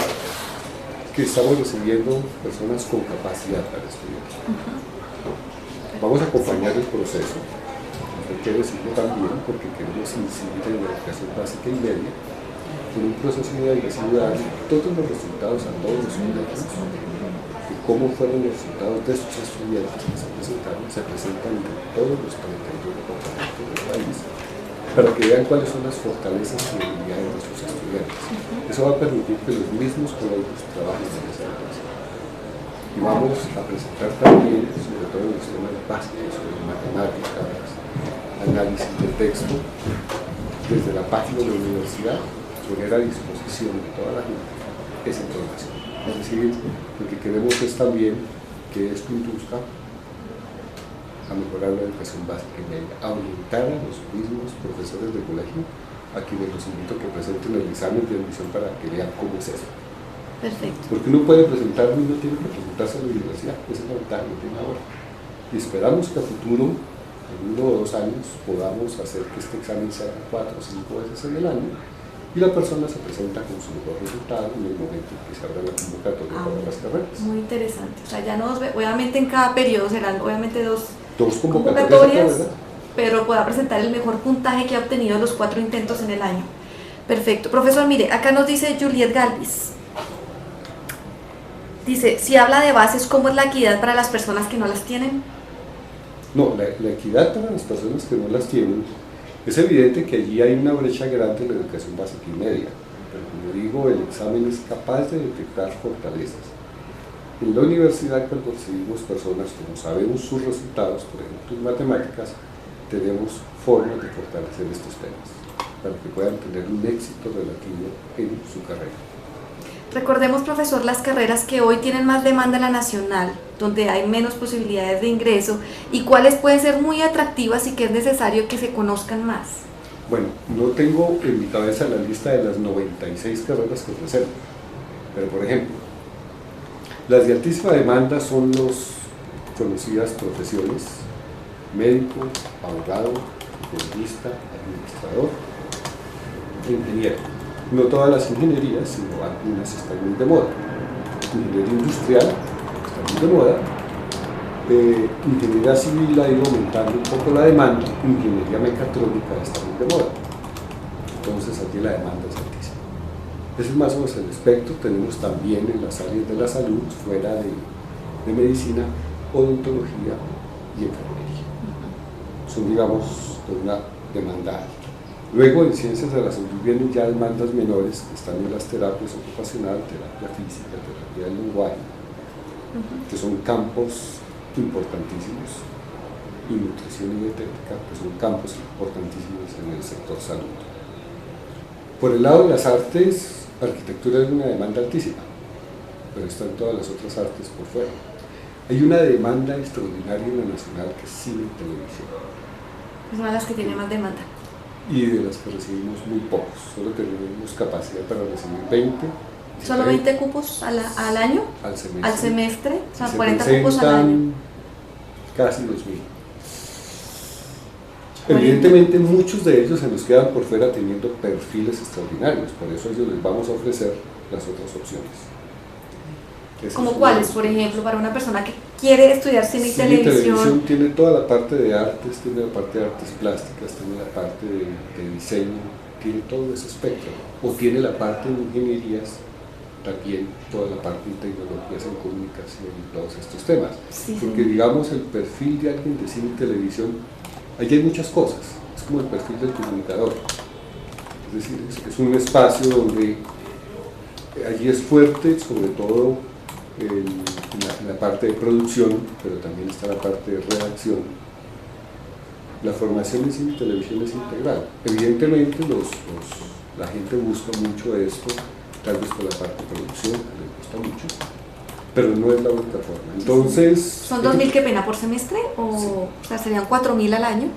que estamos recibiendo personas con capacidad para estudiar. Vamos a acompañar el proceso, hay que decirlo también, porque queremos incidir en la educación básica y media, con un proceso muy agresivo de dar todos los resultados a todos los estudiantes, de cómo fueron los resultados de estos estudiantes que se presentan en todos los 32 departamentos del país, para que vean cuáles son las fortalezas y debilidades de sus estudiantes. Eso va a permitir que los mismos colegios trabajen en esa educación. Y vamos a presentar también, sobre todo los temas básicos, sobre matemáticas, análisis de texto, desde la página de la universidad, poner a disposición de toda la gente esa información. Es decir, lo que queremos es también que esto induzca a mejorar la educación básica y media, a orientar a los mismos profesores de colegio, a quienes los invito a que presenten el examen de admisión para que vean cómo es eso. Perfecto. Porque uno puede presentarlo y no tiene que presentarse a la universidad, esa es la ventaja que tiene ahora. Y esperamos que a futuro, en 1 o 2 años, podamos hacer que este examen se haga 4 o 5 veces en el año y la persona se presenta con su mejor resultado en el momento en que se abra la convocatoria para las carreras. Muy interesante. O sea, ya no, obviamente en cada periodo serán obviamente dos convocatorias, pero pueda presentar el mejor puntaje que ha obtenido en los 4 intentos en el año. Perfecto. Profesor, mire, acá nos dice Juliet Galvis. Dice, si habla de bases, ¿cómo es la equidad para las personas que no las tienen? No, la equidad para las personas que no las tienen, es evidente que allí hay una brecha grande en la educación básica y media, pero como digo, el examen es capaz de detectar fortalezas. En la universidad, cuando recibimos personas, como sabemos sus resultados, por ejemplo en matemáticas, tenemos formas de fortalecer estos temas, para que puedan tener un éxito relativo en su carrera. Recordemos, profesor, las carreras que hoy tienen más demanda en la nacional, donde hay menos posibilidades de ingreso, y cuáles pueden ser muy atractivas y que es necesario que se conozcan más. Bueno, no tengo en mi cabeza la lista de las 96 carreras que ofrecen, pero por ejemplo, las de altísima demanda son las conocidas profesiones: médico, abogado, economista, administrador, ingeniero. No todas las ingenierías, sino algunas están muy de moda. Ingeniería industrial está muy de moda. Ingeniería civil ha ido aumentando un poco la demanda. Ingeniería mecatrónica está muy de moda. Entonces allí la demanda es altísima. Ese es más o menos el espectro. Tenemos también en las áreas de la salud, fuera de medicina, odontología y enfermería. Son, digamos, una demanda alta. Luego en ciencias de la salud vienen ya demandas menores que están en las terapias ocupacionales, terapia física, terapia del lenguaje, que son campos importantísimos, y nutrición y dietética, que son campos importantísimos en el sector salud. Por el lado de las artes, arquitectura es una demanda altísima, pero están todas las otras artes por fuera. Hay una demanda extraordinaria en la nacional que es cine y televisión. Es una de las que tiene más demanda. Y de las que recibimos muy pocos, solo tenemos capacidad para recibir 20. ¿Solo 20 cupos al año? Al semestre. Al semestre, o sea, Se 40 cupos al año. Casi 2000. Evidentemente muchos de ellos se nos quedan por fuera teniendo perfiles extraordinarios, por eso a ellos les vamos a ofrecer las otras opciones. ¿Como cuáles, por ejemplo, para una persona que quiere estudiar cine y televisión? Tiene toda la parte de artes, tiene la parte de artes plásticas, tiene la parte de diseño, tiene todo ese espectro. O tiene la parte de ingenierías, también toda la parte de tecnologías en comunicación y todos estos temas. Sí, porque digamos el perfil de alguien de cine y televisión, allí hay muchas cosas, es como el perfil del comunicador. Es decir, es un espacio donde allí es fuerte, sobre todo en la parte de producción, pero también está la parte de redacción. La formación en cine y televisión es integral. Evidentemente la gente busca mucho esto, tal vez por la parte de producción, que les gusta mucho, pero no es la única forma. Entonces, ¿son 2.000 qué pena por semestre? Sí. O sea, serían 4.000 al año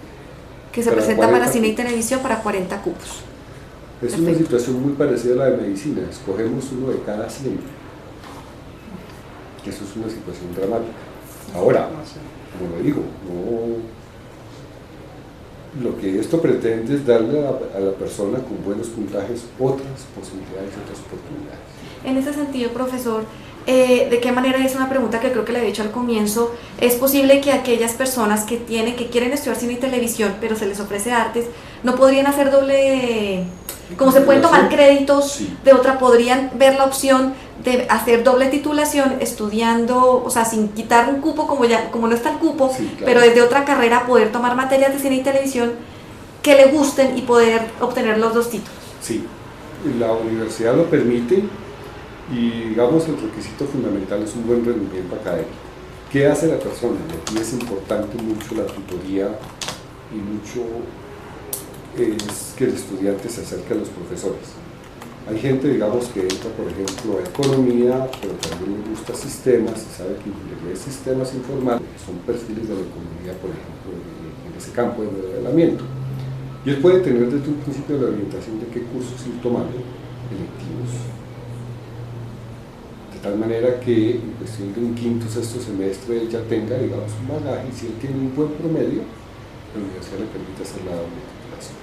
que se presenta para cine y televisión para 40 cupos. Es Perfecto. una situación muy parecida a la de medicina, escogemos uno de cada 100. Eso es una situación dramática. Ahora, como lo digo, lo que esto pretende es darle a la persona con buenos puntajes otras posibilidades, otras oportunidades. En ese sentido, profesor, ¿de qué manera, es una pregunta que creo que le había hecho al comienzo, es posible que aquellas personas que quieren estudiar cine y televisión, pero se les ofrece artes, no podrían hacer doble, como se pueden tomar créditos Sí. de otra, podrían ver la opción de hacer doble titulación estudiando, o sea, sin quitar un cupo como no está el cupo, Sí, claro. pero desde otra carrera poder tomar materias de cine y televisión que le gusten y poder obtener los dos títulos? Sí, la universidad lo permite y digamos el requisito fundamental es un buen rendimiento académico. ¿Qué hace la persona? Y aquí es importante mucho la tutoría y mucho es que el estudiante se acerque a los profesores. Hay gente, digamos, que entra, por ejemplo, a economía, pero también le gusta sistemas y sabe que ingeniería de sistemas informales son perfiles de la economía, por ejemplo, en ese campo de modelamiento. Y él puede tener desde un principio la orientación de qué cursos ir tomando, electivos. De tal manera que en cuestión de un quinto o sexto semestre él ya tenga, digamos, un bagaje, y si él tiene un buen promedio, la universidad le permite hacer la doble titulación.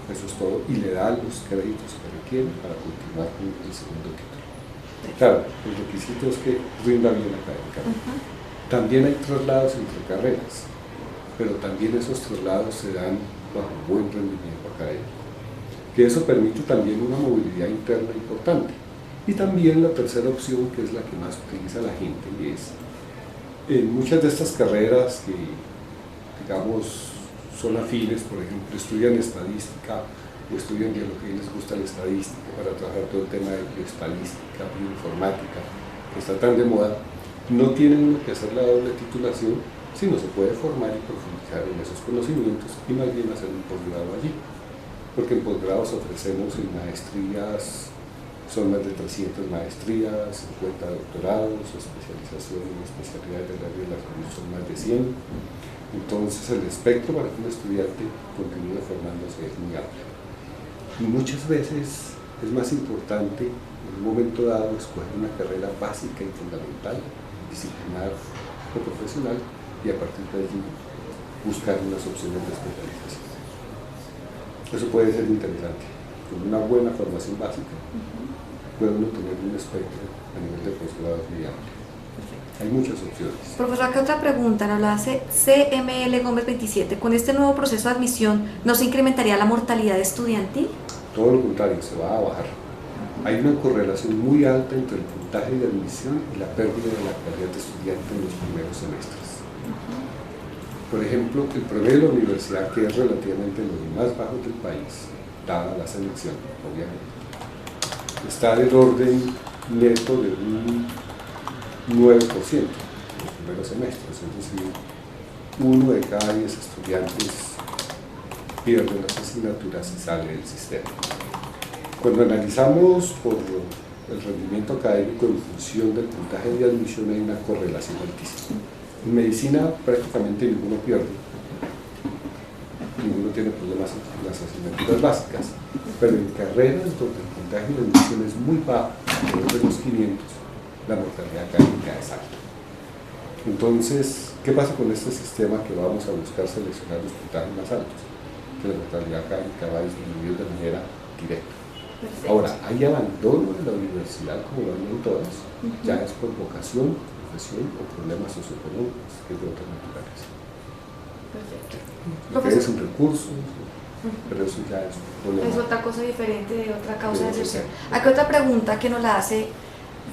Eso es todo, y le da los créditos que requiere para continuar con el segundo título. Claro, el requisito es que rinda bien académicamente. También hay traslados entre carreras, pero también esos traslados se dan bajo buen rendimiento académico, que eso permite también una movilidad interna importante. Y también la tercera opción, que es la que más utiliza la gente, y es en muchas de estas carreras que, digamos, son afines, por ejemplo, estudian estadística o estudian biología y les gusta la estadística para trabajar todo el tema de bioestadística, bioinformática, que está tan de moda, no tienen uno que hacer la doble titulación, sino se puede formar y profundizar en esos conocimientos y más bien hacer un posgrado allí. Porque en posgrados ofrecemos en maestrías, son más de 300 maestrías, 50 doctorados, especialización en especialidades del área de la salud son más de 100. Entonces el espectro para que un estudiante continúe formándose es muy amplio. Y muchas veces es más importante en un momento dado escoger una carrera básica y fundamental, disciplinar o profesional, y a partir de allí buscar unas opciones de especialización. Eso puede ser interesante. con una buena formación básica, puede uno tener un espectro a nivel de posgrado muy amplio. Hay muchas opciones. Profesor, acá otra pregunta, nos la hace CML Gómez 27. ¿Con este nuevo proceso de admisión no se incrementaría la mortalidad estudiantil? Todo lo contrario, se va a bajar. Hay una correlación muy alta entre el puntaje de admisión y la pérdida de la calidad de estudiante en los primeros semestres. Por ejemplo, el promedio de la universidad, que es relativamente los más bajos del país, dada la selección, obviamente, está del orden neto de un 9% en los primeros semestres, es decir, 1 de cada 10 estudiantes pierde las asignaturas y sale del sistema. Cuando analizamos por el rendimiento académico en función del puntaje de admisión, hay una correlación altísima. En medicina prácticamente ninguno pierde, ninguno tiene problemas en las asignaturas básicas, pero en carreras donde el puntaje de admisión es muy bajo, alrededor de los 500, la mortalidad académica es alta. Entonces, ¿qué pasa con este sistema que vamos a buscar seleccionar los puntajes más altos? Que la mortalidad académica va a disminuir de manera directa. Perfecto. Ahora, hay abandono de la universidad, como lo hay en todas, ya es por vocación, profesión o problemas socioeconómicos, que es de otra naturaleza. Perfecto. Lo que es un recurso, pero eso ya es un problema. Es otra cosa diferente de otra causa de Sí, deserción. sí. Aquí otra pregunta que nos la hace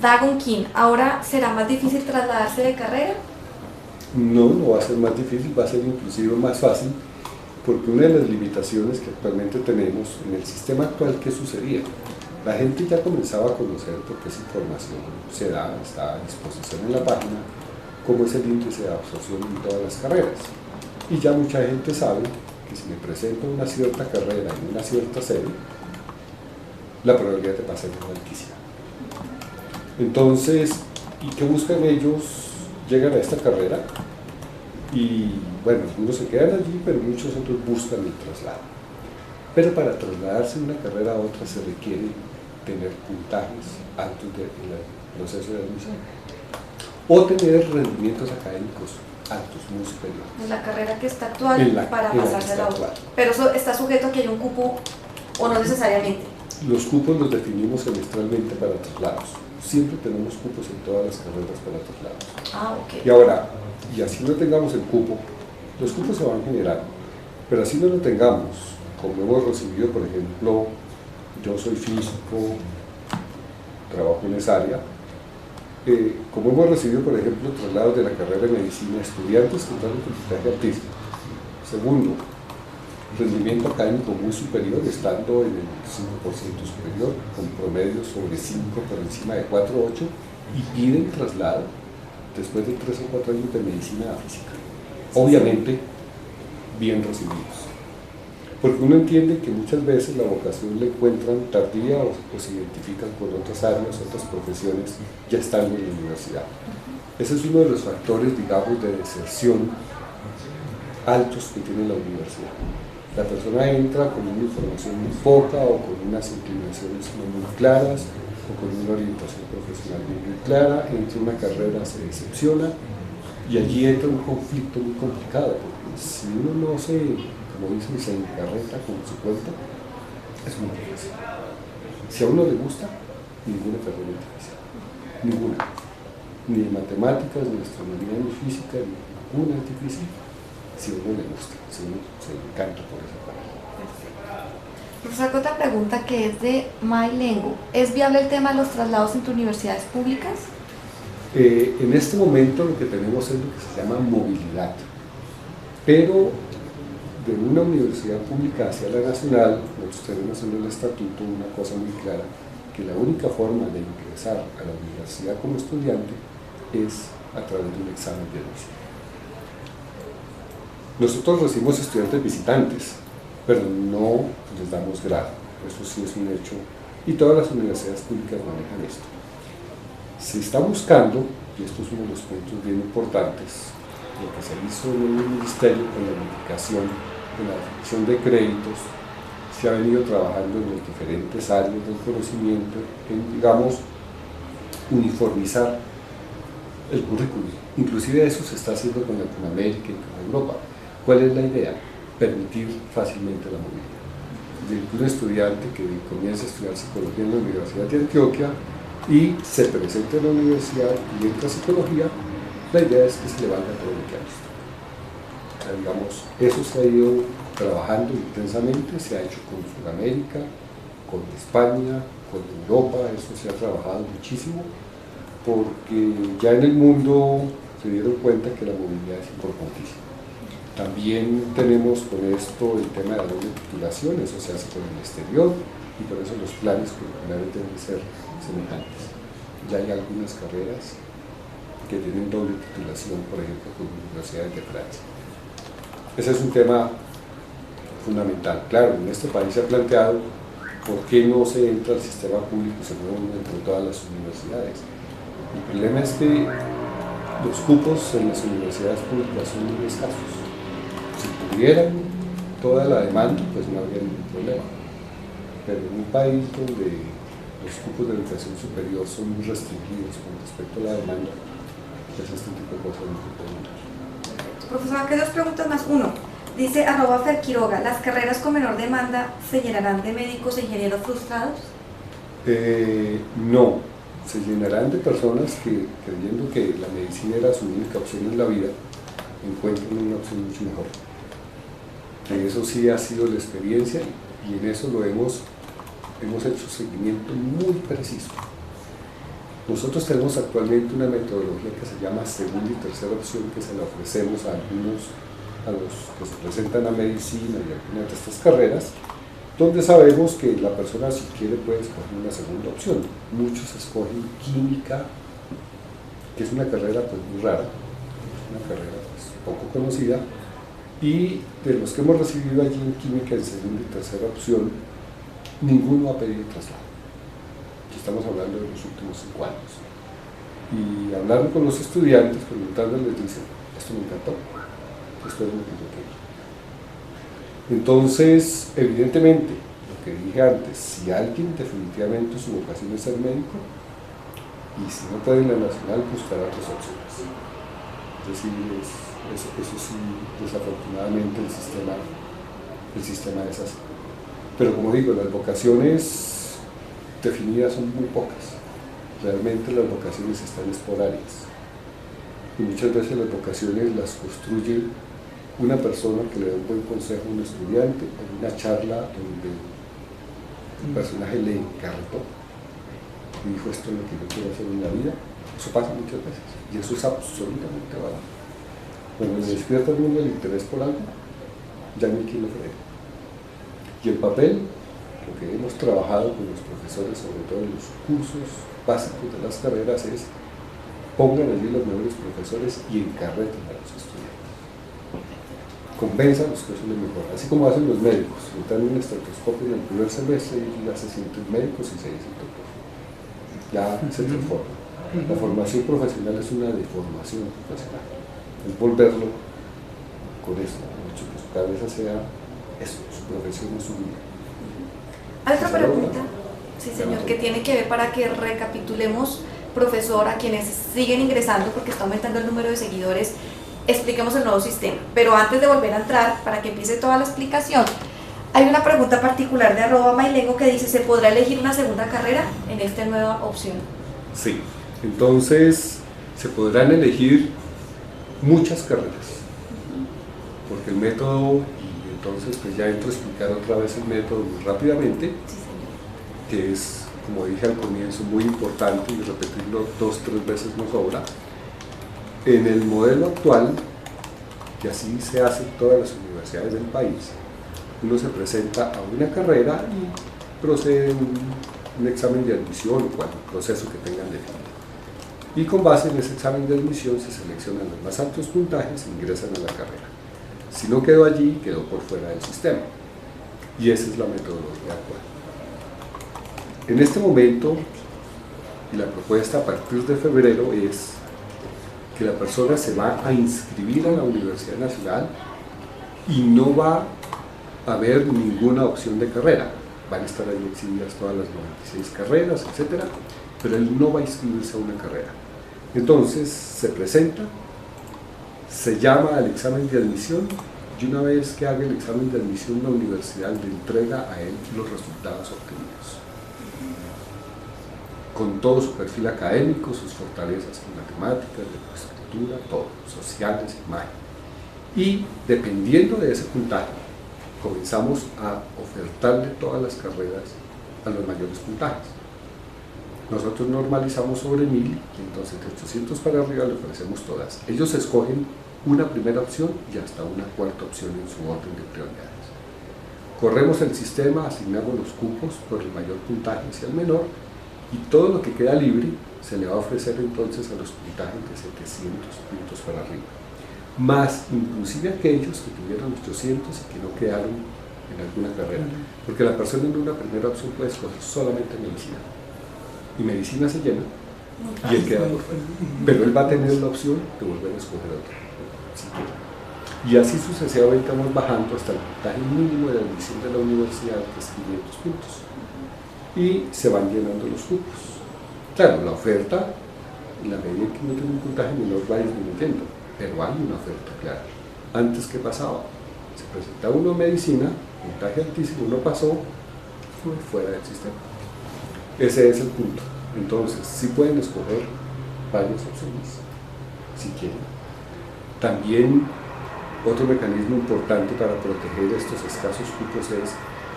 Dagon King. ¿Ahora será más difícil trasladarse de carrera? No, no va a ser más difícil, va a ser inclusive más fácil, porque una de las limitaciones que actualmente tenemos en el sistema actual, ¿qué sucedía? La gente ya comenzaba a conocer, porque esa información se da, está a disposición en la página, cómo es el índice de absorción en todas las carreras. Y ya mucha gente sabe que si me presento una cierta carrera en una cierta sede, la probabilidad de pasar es altísima. Entonces, ¿y qué buscan ellos? Llegan a esta carrera y, bueno, algunos se quedan allí, pero muchos otros buscan el traslado. Pero para trasladarse de una carrera a otra se requiere tener puntajes altos en el proceso de admisión o tener rendimientos académicos altos, muy superiores. En la carrera que está actual para pasarse a la otra. Pero eso está sujeto a que haya un cupo o no necesariamente. Los cupos los definimos semestralmente para traslados. Siempre tenemos cupos en todas las carreras para traslados. Ah, ok. Y ahora, y así no tengamos el cupo, los cupos se van generando, pero así no lo tengamos, como hemos recibido, por ejemplo, yo soy físico, trabajo en esa área, como hemos recibido, por ejemplo, traslados de la carrera de medicina, estudiantes que traen un puntaje altísimo. Segundo, rendimiento académico muy superior, estando en el 5% superior, con promedio sobre 5 por encima de 4,8, y piden traslado después de 3 o 4 años de medicina a física. Obviamente, bien recibidos. Porque uno entiende que muchas veces la vocación la encuentran tardía o se identifican con otras áreas, otras profesiones, ya estando en la universidad. Ese es uno de los factores, digamos, de deserción altos que tiene la universidad. La persona entra con una información muy poca o con unas inclinaciones no muy claras o con una orientación profesional muy clara, entra en una carrera, se decepciona y allí entra un conflicto muy complicado, porque si uno no se, como dicen, se encarreta con su cuenta, es muy difícil. Si a uno le gusta, ninguna carrera es difícil, ninguna, ni matemáticas, ni astronomía, ni física, ninguna es difícil. Si a uno le gusta, si uno se encanta por esa parte. Profesor, otra pregunta que es de Mai Lengo. ¿Es viable el tema de los traslados entre universidades públicas? En este momento lo que tenemos es lo que se llama movilidad, pero de una universidad pública hacia la nacional, nosotros tenemos en el estatuto una cosa muy clara, que la única forma de ingresar a la universidad como estudiante es a través de un examen de admisión. Nosotros recibimos estudiantes visitantes, pero no les damos grado, eso sí es un hecho, y todas las universidades públicas manejan esto. Se está buscando, y esto es uno de los puntos bien importantes, lo que se hizo en el Ministerio con la unificación de la definición de créditos, se ha venido trabajando en los diferentes áreas del conocimiento, en, digamos, uniformizar el currículum. Inclusive eso se está haciendo con Latinoamérica y con Europa. ¿Cuál es la idea? Permitir fácilmente la movilidad. de un estudiante que comienza a estudiar psicología en la Universidad de Antioquia y se presenta en la universidad y entra a psicología, la idea es que se le valga todo lo que ha visto. O sea, digamos, eso se ha ido trabajando intensamente, se ha hecho con Sudamérica, con España, con Europa, eso se ha trabajado muchísimo, porque ya en el mundo se dieron cuenta que la movilidad es importantísima. También tenemos con esto el tema de la doble titulación, eso se hace con el exterior y por eso los planes curriculares deben ser semejantes. Ya hay algunas carreras que tienen doble titulación, por ejemplo, con universidades de Francia. Ese es un tema fundamental. Claro, en este país se ha planteado por qué no se entra al sistema público según entre todas las universidades. El problema es que los cupos en las universidades públicas son muy escasos. Si tuvieran toda la demanda, pues no habría ningún problema. Pero en un país donde los cupos de educación superior son muy restringidos con respecto a la demanda, pues este tipo de cosas no se pueden dar. Profesor, ¿qué dos preguntas más? Uno, dice @ferquiroga, ¿las carreras con menor demanda se llenarán de médicos e ingenieros frustrados? No, se llenarán de personas que, creyendo que la medicina era su única opción en la vida, encuentran una opción mucho mejor. Eso sí ha sido la experiencia y en eso lo hemos hecho seguimiento muy preciso. Nosotros tenemos actualmente una metodología que se llama segunda y tercera opción, que se la ofrecemos a los que se presentan a medicina y a algunas de estas carreras, donde sabemos que la persona, si quiere, puede escoger una segunda opción. Muchos escogen química, que es una carrera pues muy rara, es una carrera pues, poco conocida, y de los que hemos recibido allí en química en segunda y tercera opción, ninguno ha pedido traslado. Estamos hablando de los últimos 5 años. Y hablando con los estudiantes, preguntándoles, les dicen, esto me encantó, esto es lo que yo quiero. Entonces, evidentemente, lo que dije antes, si alguien definitivamente su vocación es ser médico, y si no puede en la nacional, buscará otras opciones. Es decir, eso sí, desafortunadamente el sistema es así. Pero como digo, las vocaciones definidas son muy pocas. Realmente las vocaciones están esporádicas. Y muchas veces las vocaciones las construye una persona que le da un buen consejo a un estudiante, en una charla donde el personaje le encantó y dijo, esto es lo que yo quiero hacer en la vida. Eso pasa muchas veces y eso es absolutamente válido. Cuando le despierta al mundo el interés por algo, ya no hay quien lo frene. Y el papel, lo que hemos trabajado con los profesores, sobre todo en los cursos básicos de las carreras, es pongan allí los mejores profesores y encarreten a los estudiantes. Convenzan que eso es lo mejor, así como hacen los médicos. Entran en un estetoscopio en el primer semestre y ya se sienten médicos y se dicen doctor. Ya se transforma. La formación profesional es una deformación profesional. Es volverlo con esto, mucho que su cabeza sea eso, su profesión y su vida. Otra pregunta, sí señor, que tiene que ver para que recapitulemos, profesor, a quienes siguen ingresando porque está aumentando el número de seguidores, expliquemos el nuevo sistema. Pero antes de volver a entrar, para que empiece toda la explicación, hay una pregunta particular de @mailengo que dice, ¿se podrá elegir una segunda carrera en esta nueva opción? Sí, entonces se podrán elegir muchas carreras, porque el método, y entonces pues ya entro a explicar otra vez el método muy rápidamente, que es, como dije al comienzo, muy importante y repetirlo 2 o 3 veces no sobra. En el modelo actual, que así se hace en todas las universidades del país, uno se presenta a una carrera y procede un examen de admisión o cualquier proceso que tengan definido. Y con base en ese examen de admisión se seleccionan los más altos puntajes e ingresan a la carrera. Si no quedó allí, quedó por fuera del sistema. Y esa es la metodología actual. En este momento, y la propuesta a partir de febrero es que la persona se va a inscribir a la Universidad Nacional y no va a haber ninguna opción de carrera. Van a estar ahí exhibidas todas las 96 carreras, etc. Pero él no va a inscribirse a una carrera. Entonces se presenta, se llama al examen de admisión y una vez que haga el examen de admisión, la universidad le entrega a él los resultados obtenidos, con todo su perfil académico, sus fortalezas en matemáticas, de escritura, todo, sociales, imagen. Y dependiendo de ese puntaje, comenzamos a ofertarle todas las carreras a los mayores puntajes. Nosotros normalizamos sobre 1000, entonces de 800 para arriba le ofrecemos todas. Ellos escogen una primera opción y hasta una cuarta opción en su orden de prioridades. Corremos el sistema, asignamos los cupos por el mayor puntaje hacia el menor, y todo lo que queda libre se le va a ofrecer entonces a los puntajes de 700 puntos para arriba, más inclusive aquellos que tuvieron 800 y que no quedaron en alguna carrera, porque la persona en una primera opción puede escoger solamente medicina, y medicina se llena y él queda por fuera, pero él va a tener la opción de volver a escoger otra, si quiere. Y así sucesivamente vamos bajando hasta el puntaje mínimo de admisión de la universidad, que es 500 puntos, y se van llenando los cupos. Claro, la oferta, en la medida que uno tiene un puntaje menor, va disminuyendo, pero hay una oferta clara. Antes, ¿qué pasaba? Se presentaba uno en medicina, puntaje altísimo, uno pasó, fue fuera del sistema. Ese es el punto. Entonces, sí pueden escoger varias opciones, si quieren. También, otro mecanismo importante para proteger estos escasos cupos es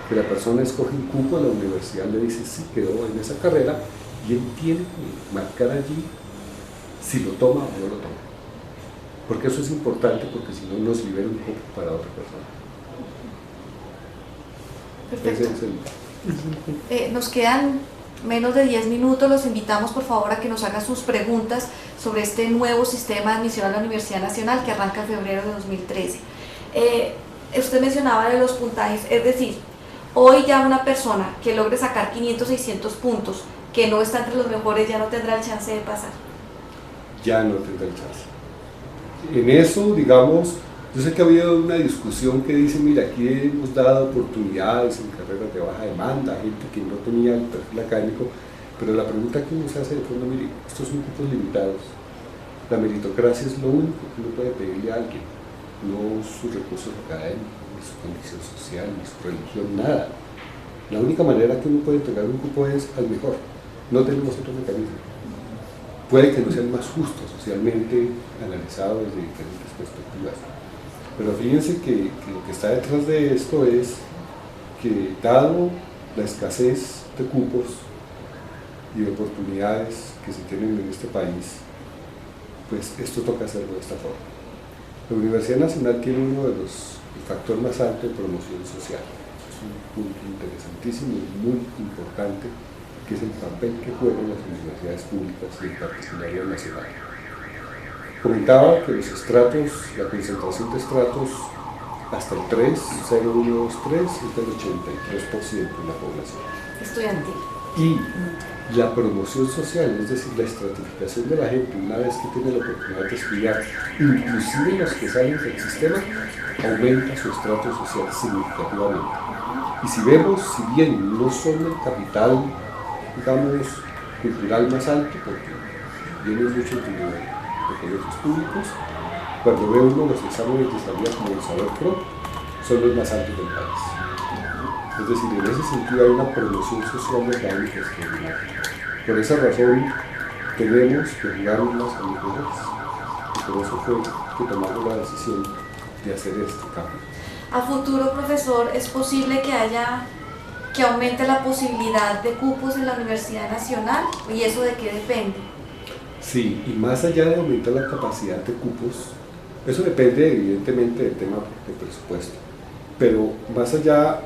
que la persona escoge un cupo, la universidad le dice si quedó en esa carrera, y él tiene que marcar allí si lo toma o no lo toma. Porque eso es importante, porque si no nos libera un cupo para otra persona. Perfecto. Ese es el... Nos quedan menos de 10 minutos, los invitamos por favor a que nos hagan sus preguntas sobre este nuevo sistema de admisión a la Universidad Nacional que arranca en febrero de 2013. Usted mencionaba de los puntajes, es decir, hoy ya una persona que logre sacar 500, 600 puntos, que no está entre los mejores, ya no tendrá el chance de pasar. Ya no tendrá el chance. En eso, digamos, yo sé que ha habido una discusión que dice, mira, aquí hemos dado oportunidades en carreras de baja demanda a gente que no tenía el perfil académico, pero la pregunta que uno se hace de fondo, mire, estos son cupos limitados. La meritocracia es lo único que uno puede pedirle a alguien, no sus recursos académicos, ni su condición social, ni su religión, nada. La única manera que uno puede entregar un cupo es al mejor. No tenemos otro mecanismo. Puede que no sea el más justo socialmente analizado desde diferentes perspectivas, pero fíjense que lo que está detrás de esto es que, dado la escasez de cupos y de oportunidades que se tienen en este país, pues esto toca hacerlo de esta forma. La Universidad Nacional tiene uno de el factor más alto de promoción social. Es un punto interesantísimo y muy importante, que es el papel que juegan las universidades públicas y en particular la nacional. Comentaba que los estratos, la concentración de estratos hasta el 3, 0, 1, 2, 3 es del 83% de la población. Estudiantil. Y la promoción social, es decir, la estratificación de la gente una vez que tiene la oportunidad de estudiar, inclusive los que salen del sistema, aumenta su estrato social significativamente. Y si vemos, si bien no son el capital, digamos, cultural más alto, porque vienen muchos de colegios públicos, cuando ve uno los exámenes de salida como el Saber Pro, son los más altos del país. Es decir, en ese sentido hay una promoción social mecánica extraordinaria. Por esa razón tenemos que jugar más a los mejores. Y por eso fue que tomamos la decisión de hacer este cambio. A futuro, profesor, ¿es posible que aumente la posibilidad de cupos en la Universidad Nacional? ¿Y eso de qué depende? Sí, y más allá de aumentar la capacidad de cupos, eso depende evidentemente del tema de presupuesto, pero más allá,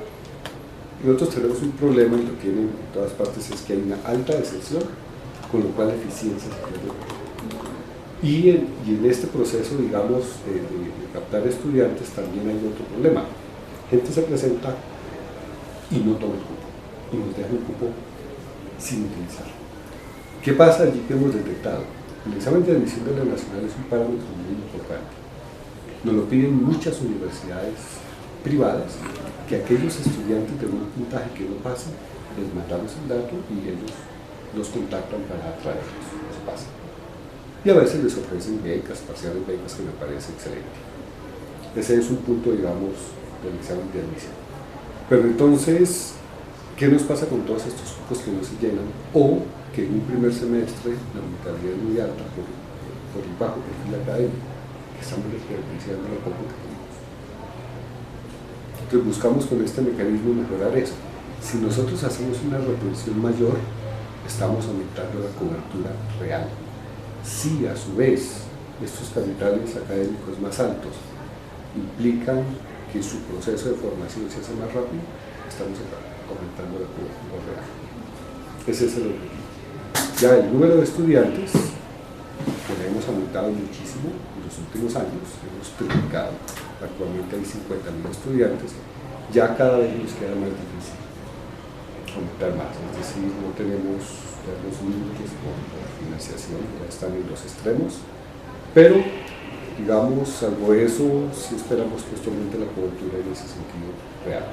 nosotros tenemos un problema, y lo tienen en todas partes, es que hay una alta deserción, con lo cual la eficiencia se pierde. Y en este proceso, digamos, de captar estudiantes también hay otro problema. Gente se presenta y no toma el cupo, y nos deja un cupo sin utilizar. ¿Qué pasa allí que hemos detectado? El examen de admisión de la nacional es un parámetro muy importante. Nos lo piden muchas universidades privadas, que aquellos estudiantes de un puntaje que no pasen, les mandamos el dato y ellos los contactan para atraerlos, eso pasa. Y a veces les ofrecen becas, parciales becas, que me parece excelente. Ese es un punto, digamos, del examen de admisión. Pero entonces, ¿qué nos pasa con todos estos cupos que no se llenan? O que en un primer semestre la mortalidad es muy alta por el bajo perfil académico, que estamos desperdiciando lo poco que tenemos. Entonces buscamos con este mecanismo mejorar eso. Si nosotros hacemos una retención mayor, estamos aumentando la cobertura real. Si a su vez estos capitales académicos más altos implican que su proceso de formación se hace más rápido, estamos aumentando la cobertura real. Ese es el objetivo. Ya el número de estudiantes, que le hemos aumentado muchísimo en los últimos años, hemos triplicado, actualmente hay 50.000 estudiantes, ya cada vez nos queda más difícil aumentar más, es decir, no tenemos ya los límites por financiación, ya están en los extremos, pero digamos, salvo eso, sí esperamos que esto aumente la cobertura en ese sentido real.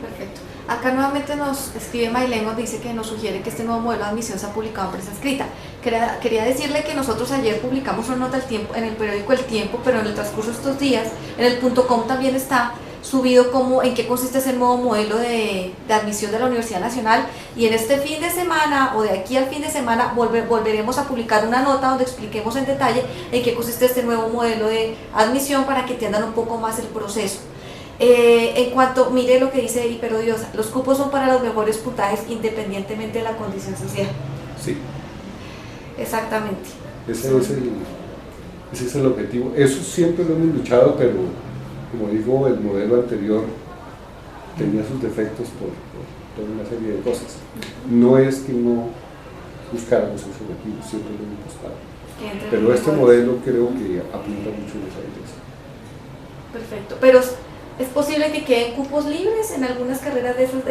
Perfecto. Acá nuevamente nos escribe Maylene, nos dice que nos sugiere que este nuevo modelo de admisión se ha publicado en prensa escrita. Quería decirle que nosotros ayer publicamos una nota en el periódico El Tiempo, pero en el transcurso de estos días, en el .com también está subido como en qué consiste ese nuevo modelo de admisión de la Universidad Nacional, y en este fin de semana o de aquí al fin de semana volveremos a publicar una nota donde expliquemos en detalle en qué consiste este nuevo modelo de admisión para que entiendan un poco más el proceso. En cuanto, mire lo que dice Hiperodiosa, los cupos son para los mejores puntajes independientemente de la condición social. Sí. Exactamente. Ese es el objetivo. Eso siempre lo hemos luchado, pero como digo, el modelo anterior tenía sus defectos por toda una serie de cosas. No es que no buscáramos ese objetivo, siempre lo hemos buscado. Pero este modelo creo que apunta mucho en esa dirección. Perfecto. Pero ¿es posible que queden cupos libres en algunas carreras de esas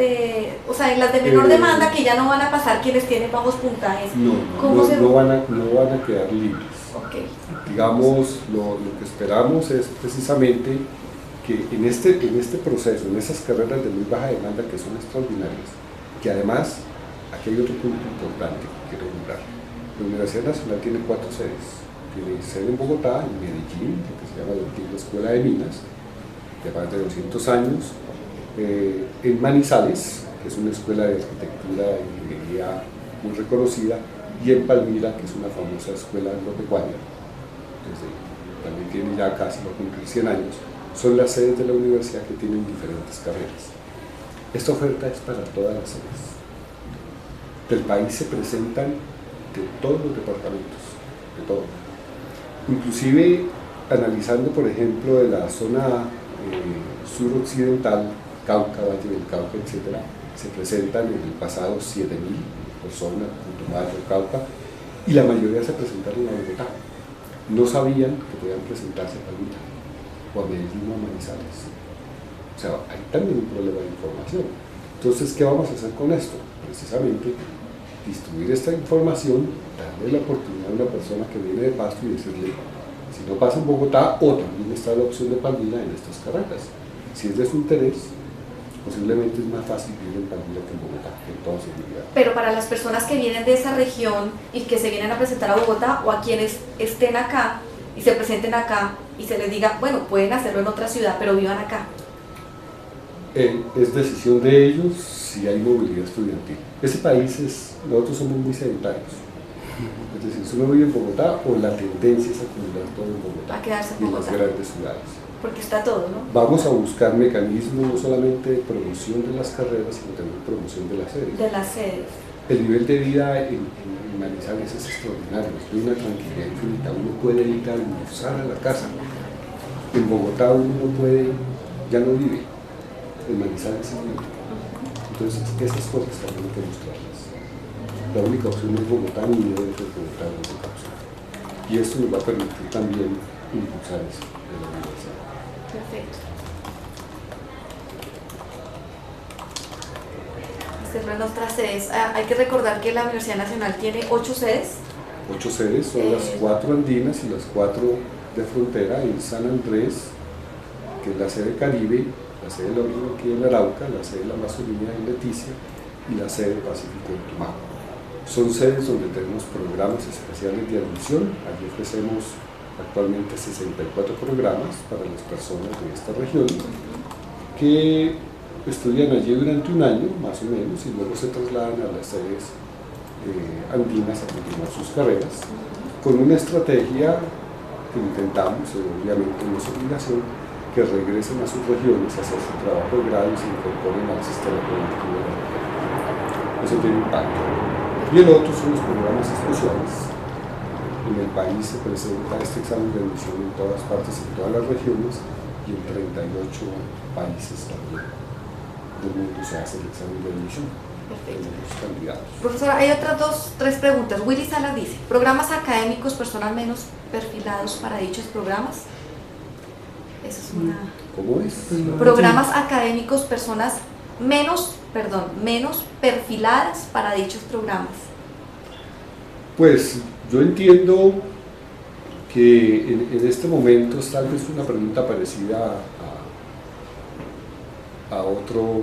o sea, en las de menor demanda, que ya no van a pasar quienes tienen bajos puntajes? No van a quedar libres. Okay. Digamos, lo que esperamos es precisamente que en este proceso, en esas carreras de muy baja demanda que son extraordinarias, que además, aquí hay otro punto importante que quiero nombrar. La Universidad Nacional tiene 4 sedes. Tiene sede en Bogotá, en Medellín, lo que se llama la antigua Escuela de Minas, de más de 200 años, en Manizales, que es una escuela de arquitectura e ingeniería muy reconocida, y en Palmira, que es una famosa escuela agropecuaria, también tiene ya casi, va a cumplir 100 años. Son las sedes de la universidad que tienen diferentes carreras. Esta oferta es para todas las sedes. Del país se presentan de todos los departamentos, de todo. Inclusive analizando, por ejemplo, de la zona suroccidental, Cauca, Valle del Cauca, etc., se presentan en el pasado 7.000 personas, Putumayo, Cauca, y la mayoría se presentaron a Bogotá. No sabían que podían presentarse a Palmira, o a Medellín o a Manizales. O sea, hay también un problema de información. Entonces, ¿qué vamos a hacer con esto? Precisamente distribuir esta información, darle la oportunidad a una persona que viene de Pasto y decirle, si no pasa en Bogotá, o también está la opción de Palmira en estas carreras. Si es de su interés, posiblemente es más fácil vivir en Palmira que en Bogotá, en toda seguridad. Pero para las personas que vienen de esa región y que se vienen a presentar a Bogotá, o a quienes estén acá y se presenten acá y se les diga, bueno, pueden hacerlo en otra ciudad, pero vivan acá. Es decisión de ellos si hay movilidad estudiantil. Ese país nosotros somos muy sedentarios. Es decir, si uno vive en Bogotá, o la tendencia es acumular todo en Bogotá, a quedarse en Bogotá, y en las grandes ciudades. Porque está todo, ¿no? Vamos a buscar mecanismos no solamente de promoción de las carreras, sino también de promoción de las sedes. De las sedes. El nivel de vida en Manizales es extraordinario, hay una tranquilidad infinita, uno puede ir a almorzar a la casa. En Bogotá uno no puede, ya no vive, en Manizales sí vive. Entonces, esas cosas también hay que mostrarlas. La única opción es Bogotá, ni debe ser Bogotá, la única opción. Y esto nos va a permitir también impulsar eso de la universidad. Perfecto. Cerrar otras sedes. Hay que recordar que la Universidad Nacional tiene 8 sedes. 8 sedes, son las 4 andinas y las 4 de frontera en San Andrés, que es la sede Caribe, la sede de la Unión aquí en Arauca, la sede de la Amazonía en Leticia y la sede Pacífico en Tumaco. Son sedes donde tenemos programas especiales de admisión. Aquí ofrecemos actualmente 64 programas para las personas de esta región que estudian allí durante un año, más o menos, y luego se trasladan a las sedes andinas a continuar sus carreras, con una estrategia que intentamos, obviamente no es obligación, que regresen a sus regiones a hacer su trabajo de grado y se incorporen al sistema productivo de la región. Eso tiene impacto. Y el otro son los programas especiales. En el país se presenta este examen de admisión en todas partes, en todas las regiones, y en 38 países también del mundo se hace el examen de admisión. Perfecto. Tenemos candidatos. Profesora, hay otras tres preguntas. Willy Salas dice, ¿programas académicos, personas menos perfilados para dichos programas? Esa es una... ¿Cómo es? Programas académicos, personas menos perfiladas para dichos programas. Pues yo entiendo que en este momento es tal vez una pregunta parecida a otro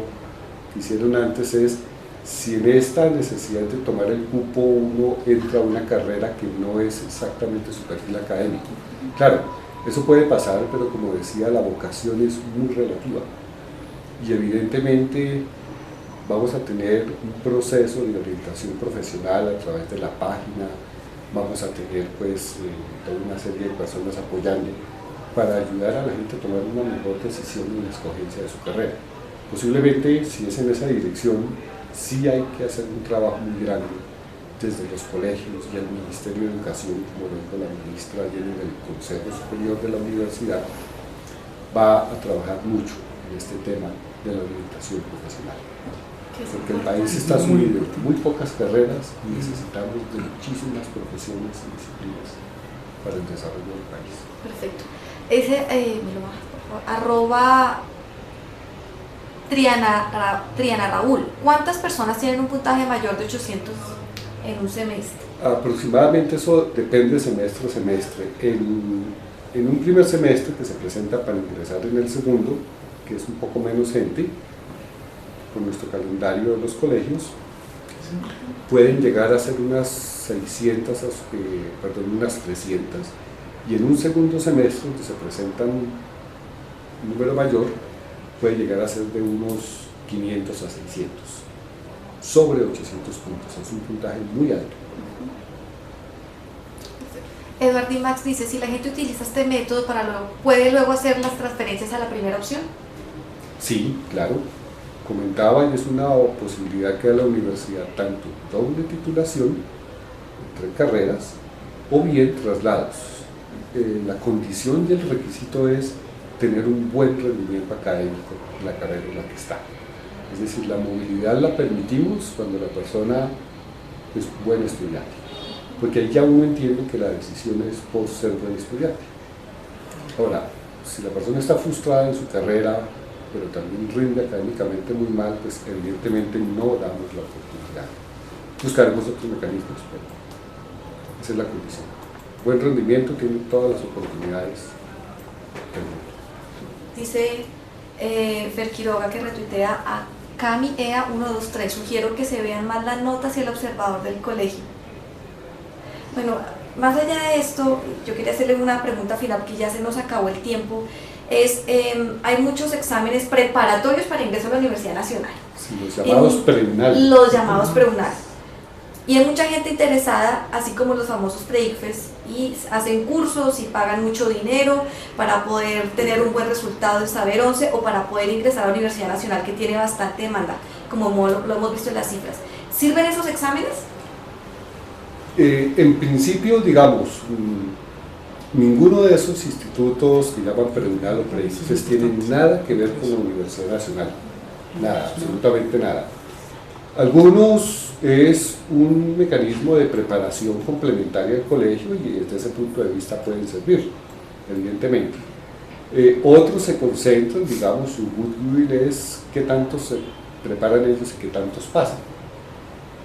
que hicieron antes, es si en esta necesidad de tomar el cupo uno entra a una carrera que no es exactamente su perfil académico. Claro, eso puede pasar, pero como decía, la vocación es muy relativa y evidentemente vamos a tener un proceso de orientación profesional a través de la página, vamos a tener pues toda una serie de personas apoyando para ayudar a la gente a tomar una mejor decisión en la escogencia de su carrera. Posiblemente, si es en esa dirección, sí hay que hacer un trabajo muy grande desde los colegios y el Ministerio de Educación, como lo dijo la ministra ayer en el Consejo Superior de la Universidad, va a trabajar mucho en este tema de la orientación profesional. Porque el país está sumido en muy pocas carreras y necesitamos de muchísimas profesiones y disciplinas para el desarrollo del país. Perfecto. Ese, me lo bajas, por favor, @Triana Raúl. ¿Cuántas personas tienen un puntaje mayor de 800 en un semestre? Aproximadamente eso depende semestre a semestre. En un primer semestre que se presenta para ingresar en el segundo, que es un poco menos gente, con nuestro calendario de los colegios, pueden llegar a ser unas 600, unas 300, y en un segundo semestre, donde se presentan un número mayor, puede llegar a ser de unos 500 a 600, sobre 800 puntos, es un puntaje muy alto. Eduardo Max dice, si la gente utiliza este método ¿puede luego hacer las transferencias a la primera opción? Sí, claro. Comentaba, y es una posibilidad que da la universidad, tanto doble titulación entre carreras o bien traslados. La condición y el requisito es tener un buen rendimiento académico en la carrera en la que está. Es decir, la movilidad la permitimos cuando la persona es buen estudiante, porque ahí ya uno entiende que la decisión es por ser buen estudiante. Ahora, si la persona está frustrada en su carrera, pero también rinde académicamente muy mal, pues evidentemente no damos la oportunidad. Buscaremos otros mecanismos, pero esa es la condición. Buen rendimiento, tiene todas las oportunidades del mundo. Dice Fer Quiroga, que retuitea a Cami EA 123, sugiero que se vean más las notas y el observador del colegio. Bueno, más allá de esto, yo quería hacerle una pregunta final, porque ya se nos acabó el tiempo. Hay muchos exámenes preparatorios para ingreso a la Universidad Nacional. Sí, los llamados preunales. Los llamados preunales. Y hay mucha gente interesada, así como los famosos pre-ICFES, y hacen cursos y pagan mucho dinero para poder tener un buen resultado en Saber 11 o para poder ingresar a la Universidad Nacional, que tiene bastante demanda, como lo hemos visto en las cifras. ¿Sirven esos exámenes? En principio, digamos, ninguno de esos institutos que llaman preunal o pre-ICFES tienen nada que ver con la Universidad Nacional. Nada, absolutamente nada. Algunos es un mecanismo de preparación complementaria al colegio y desde ese punto de vista pueden servir, evidentemente. Otros se concentran, digamos, su goodwill es qué tantos se preparan ellos y qué tantos pasan.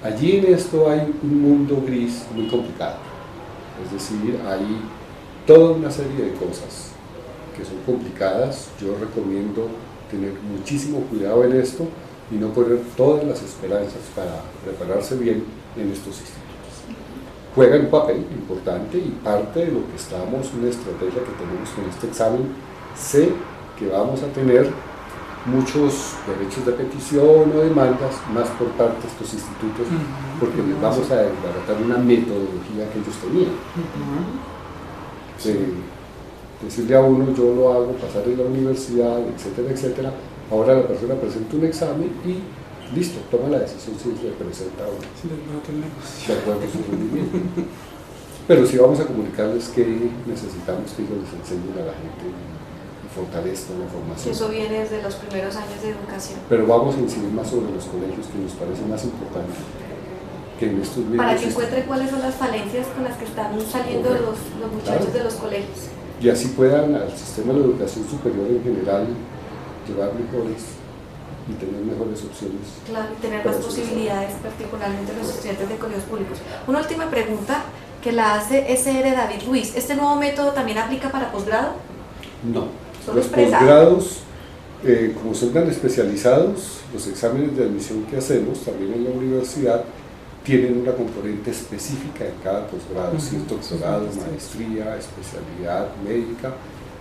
Allí en esto hay un mundo gris muy complicado, es decir, hay toda una serie de cosas que son complicadas. Yo recomiendo tener muchísimo cuidado en esto y no poner todas las esperanzas para prepararse bien en estos institutos. juegan un papel importante y parte de lo que estamos, una estrategia que tenemos con este examen. Sé que vamos a tener muchos derechos de petición o demandas más por parte de estos institutos, porque les vamos a desbaratar una metodología que ellos tenían. Decirle a uno, yo lo hago pasar en la universidad, etcétera, etcétera. Ahora la persona presenta un examen y listo, toma la decisión si se presenta o no. De acuerdo a su rendimiento. Pero sí vamos a comunicarles que necesitamos que ellos les enseñen a la gente y fortalezcan la formación. Eso viene desde los primeros años de educación. Pero vamos a incidir más sobre los colegios, que nos parece más importante que en estos mismos. Para que encuentre cuáles son las falencias con las que están saliendo los muchachos de los colegios. Y así puedan al sistema de la educación superior en general llevar mejores y tener mejores opciones. Claro, y tener más posibilidades, particularmente los estudiantes de colegios públicos. Una última pregunta que la hace SR David Ruiz. ¿Este nuevo método también aplica para posgrado? No. Solo los posgrados, como son tan especializados, los exámenes de admisión que hacemos también en la universidad tienen una componente específica en cada posgrado, doctorado, maestría, especialidad médica.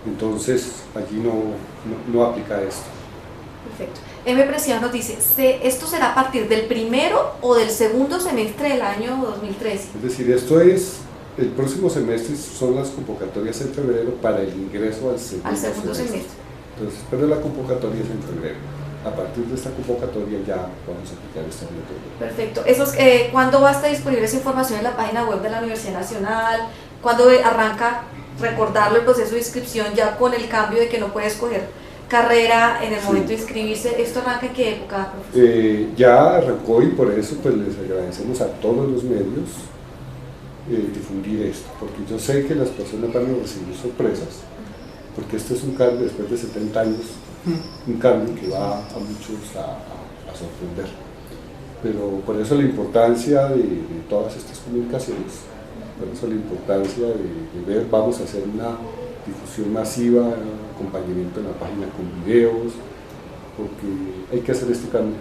Entonces allí no aplica esto. Perfecto. M. Preciado nos dice, ¿esto será a partir del primero o del segundo semestre del año 2013? Es decir, esto es, el próximo semestre son las convocatorias en febrero para el ingreso al segundo semestre. Entonces, pero la convocatoria es en febrero. A partir de esta convocatoria ya vamos a aplicar esta metodología. Perfecto. ¿Cuándo va a estar disponible esa información en la página web de la Universidad Nacional? ¿Cuándo arranca, recordarlo, el proceso de inscripción ya con el cambio de que no puede escoger carrera en el momento de inscribirse? ¿Esto arranca en qué época, profesor? Ya arrancó y por eso pues les agradecemos a todos los medios difundir esto, porque yo sé que las personas van a recibir sorpresas, porque este es un cambio después de 70 años, un cambio que va a muchos a sorprender. Pero por eso la importancia de todas estas comunicaciones, por eso la importancia de ver, vamos a hacer una difusión masiva, acompañamiento en la página con videos, porque hay que hacer este cambio.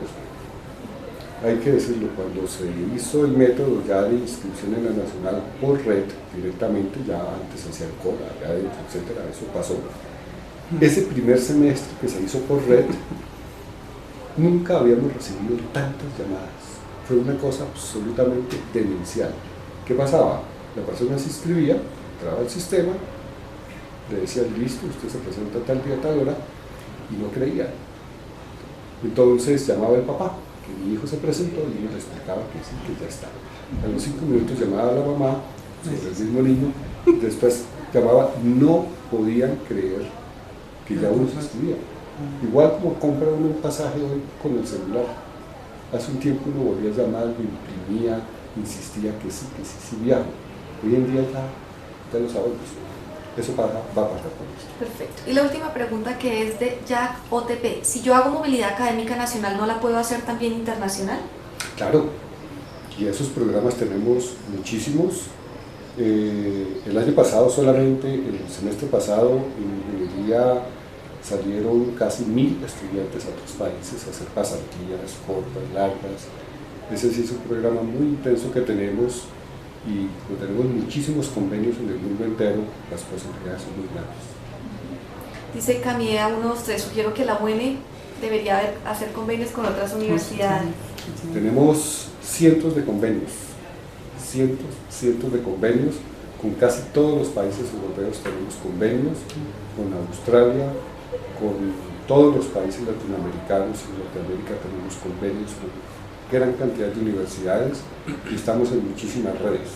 Hay que decirlo, cuando se hizo el método ya de inscripción en la nacional por red directamente, ya antes hacía el CORA, ya adentro, etcétera, eso pasó. Ese primer semestre que se hizo por red, nunca habíamos recibido tantas llamadas. Fue una cosa absolutamente demencial. ¿Qué pasaba? La persona se inscribía, entraba al sistema, le decían, listo, usted se presenta tal día, tal hora, y no creía. Entonces llamaba el papá, que mi hijo se presentó, y le explicaba que sí, que ya está. A los 5 minutos llamaba a la mamá, sobre el mismo niño, después llamaba, no podían creer que ya uno se inscribía. Igual como compra uno un pasaje hoy con el celular. Hace un tiempo uno volvía a llamar, lo imprimía, insistía que sí, viajo. Hoy en día ya lo sabemos. Eso va a pasar con esto. Perfecto. Y la última pregunta, que es de Jack OTP. Si yo hago movilidad académica nacional, ¿no la puedo hacer también internacional? Claro. Y esos programas tenemos muchísimos. El año pasado solamente, el semestre pasado, en ingeniería salieron casi 1000 estudiantes a otros países a hacer pasantías cortas, largas. Ese sí es un programa muy intenso que tenemos y tenemos muchísimos convenios en el mundo entero, las posibilidades son muy grandes. Dice Camilla 123, sugiero que la UEM debería hacer convenios con otras universidades. Tenemos cientos de convenios, cientos de convenios. Con casi todos los países europeos tenemos convenios, con Australia, con todos los países latinoamericanos y Norteamérica tenemos convenios con gran cantidad de universidades y estamos en muchísimas redes.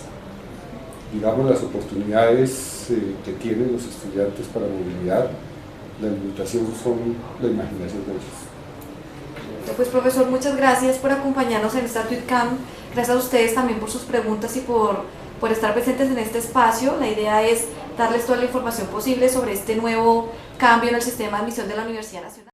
Digamos, las oportunidades que tienen los estudiantes para movilidad, la limitación son la imaginación de ellos. Pues profesor, muchas gracias por acompañarnos en esta TweetCamp. Gracias a ustedes también por sus preguntas y por estar presentes en este espacio. La idea es darles toda la información posible sobre este nuevo cambio en el sistema de admisión de la Universidad Nacional.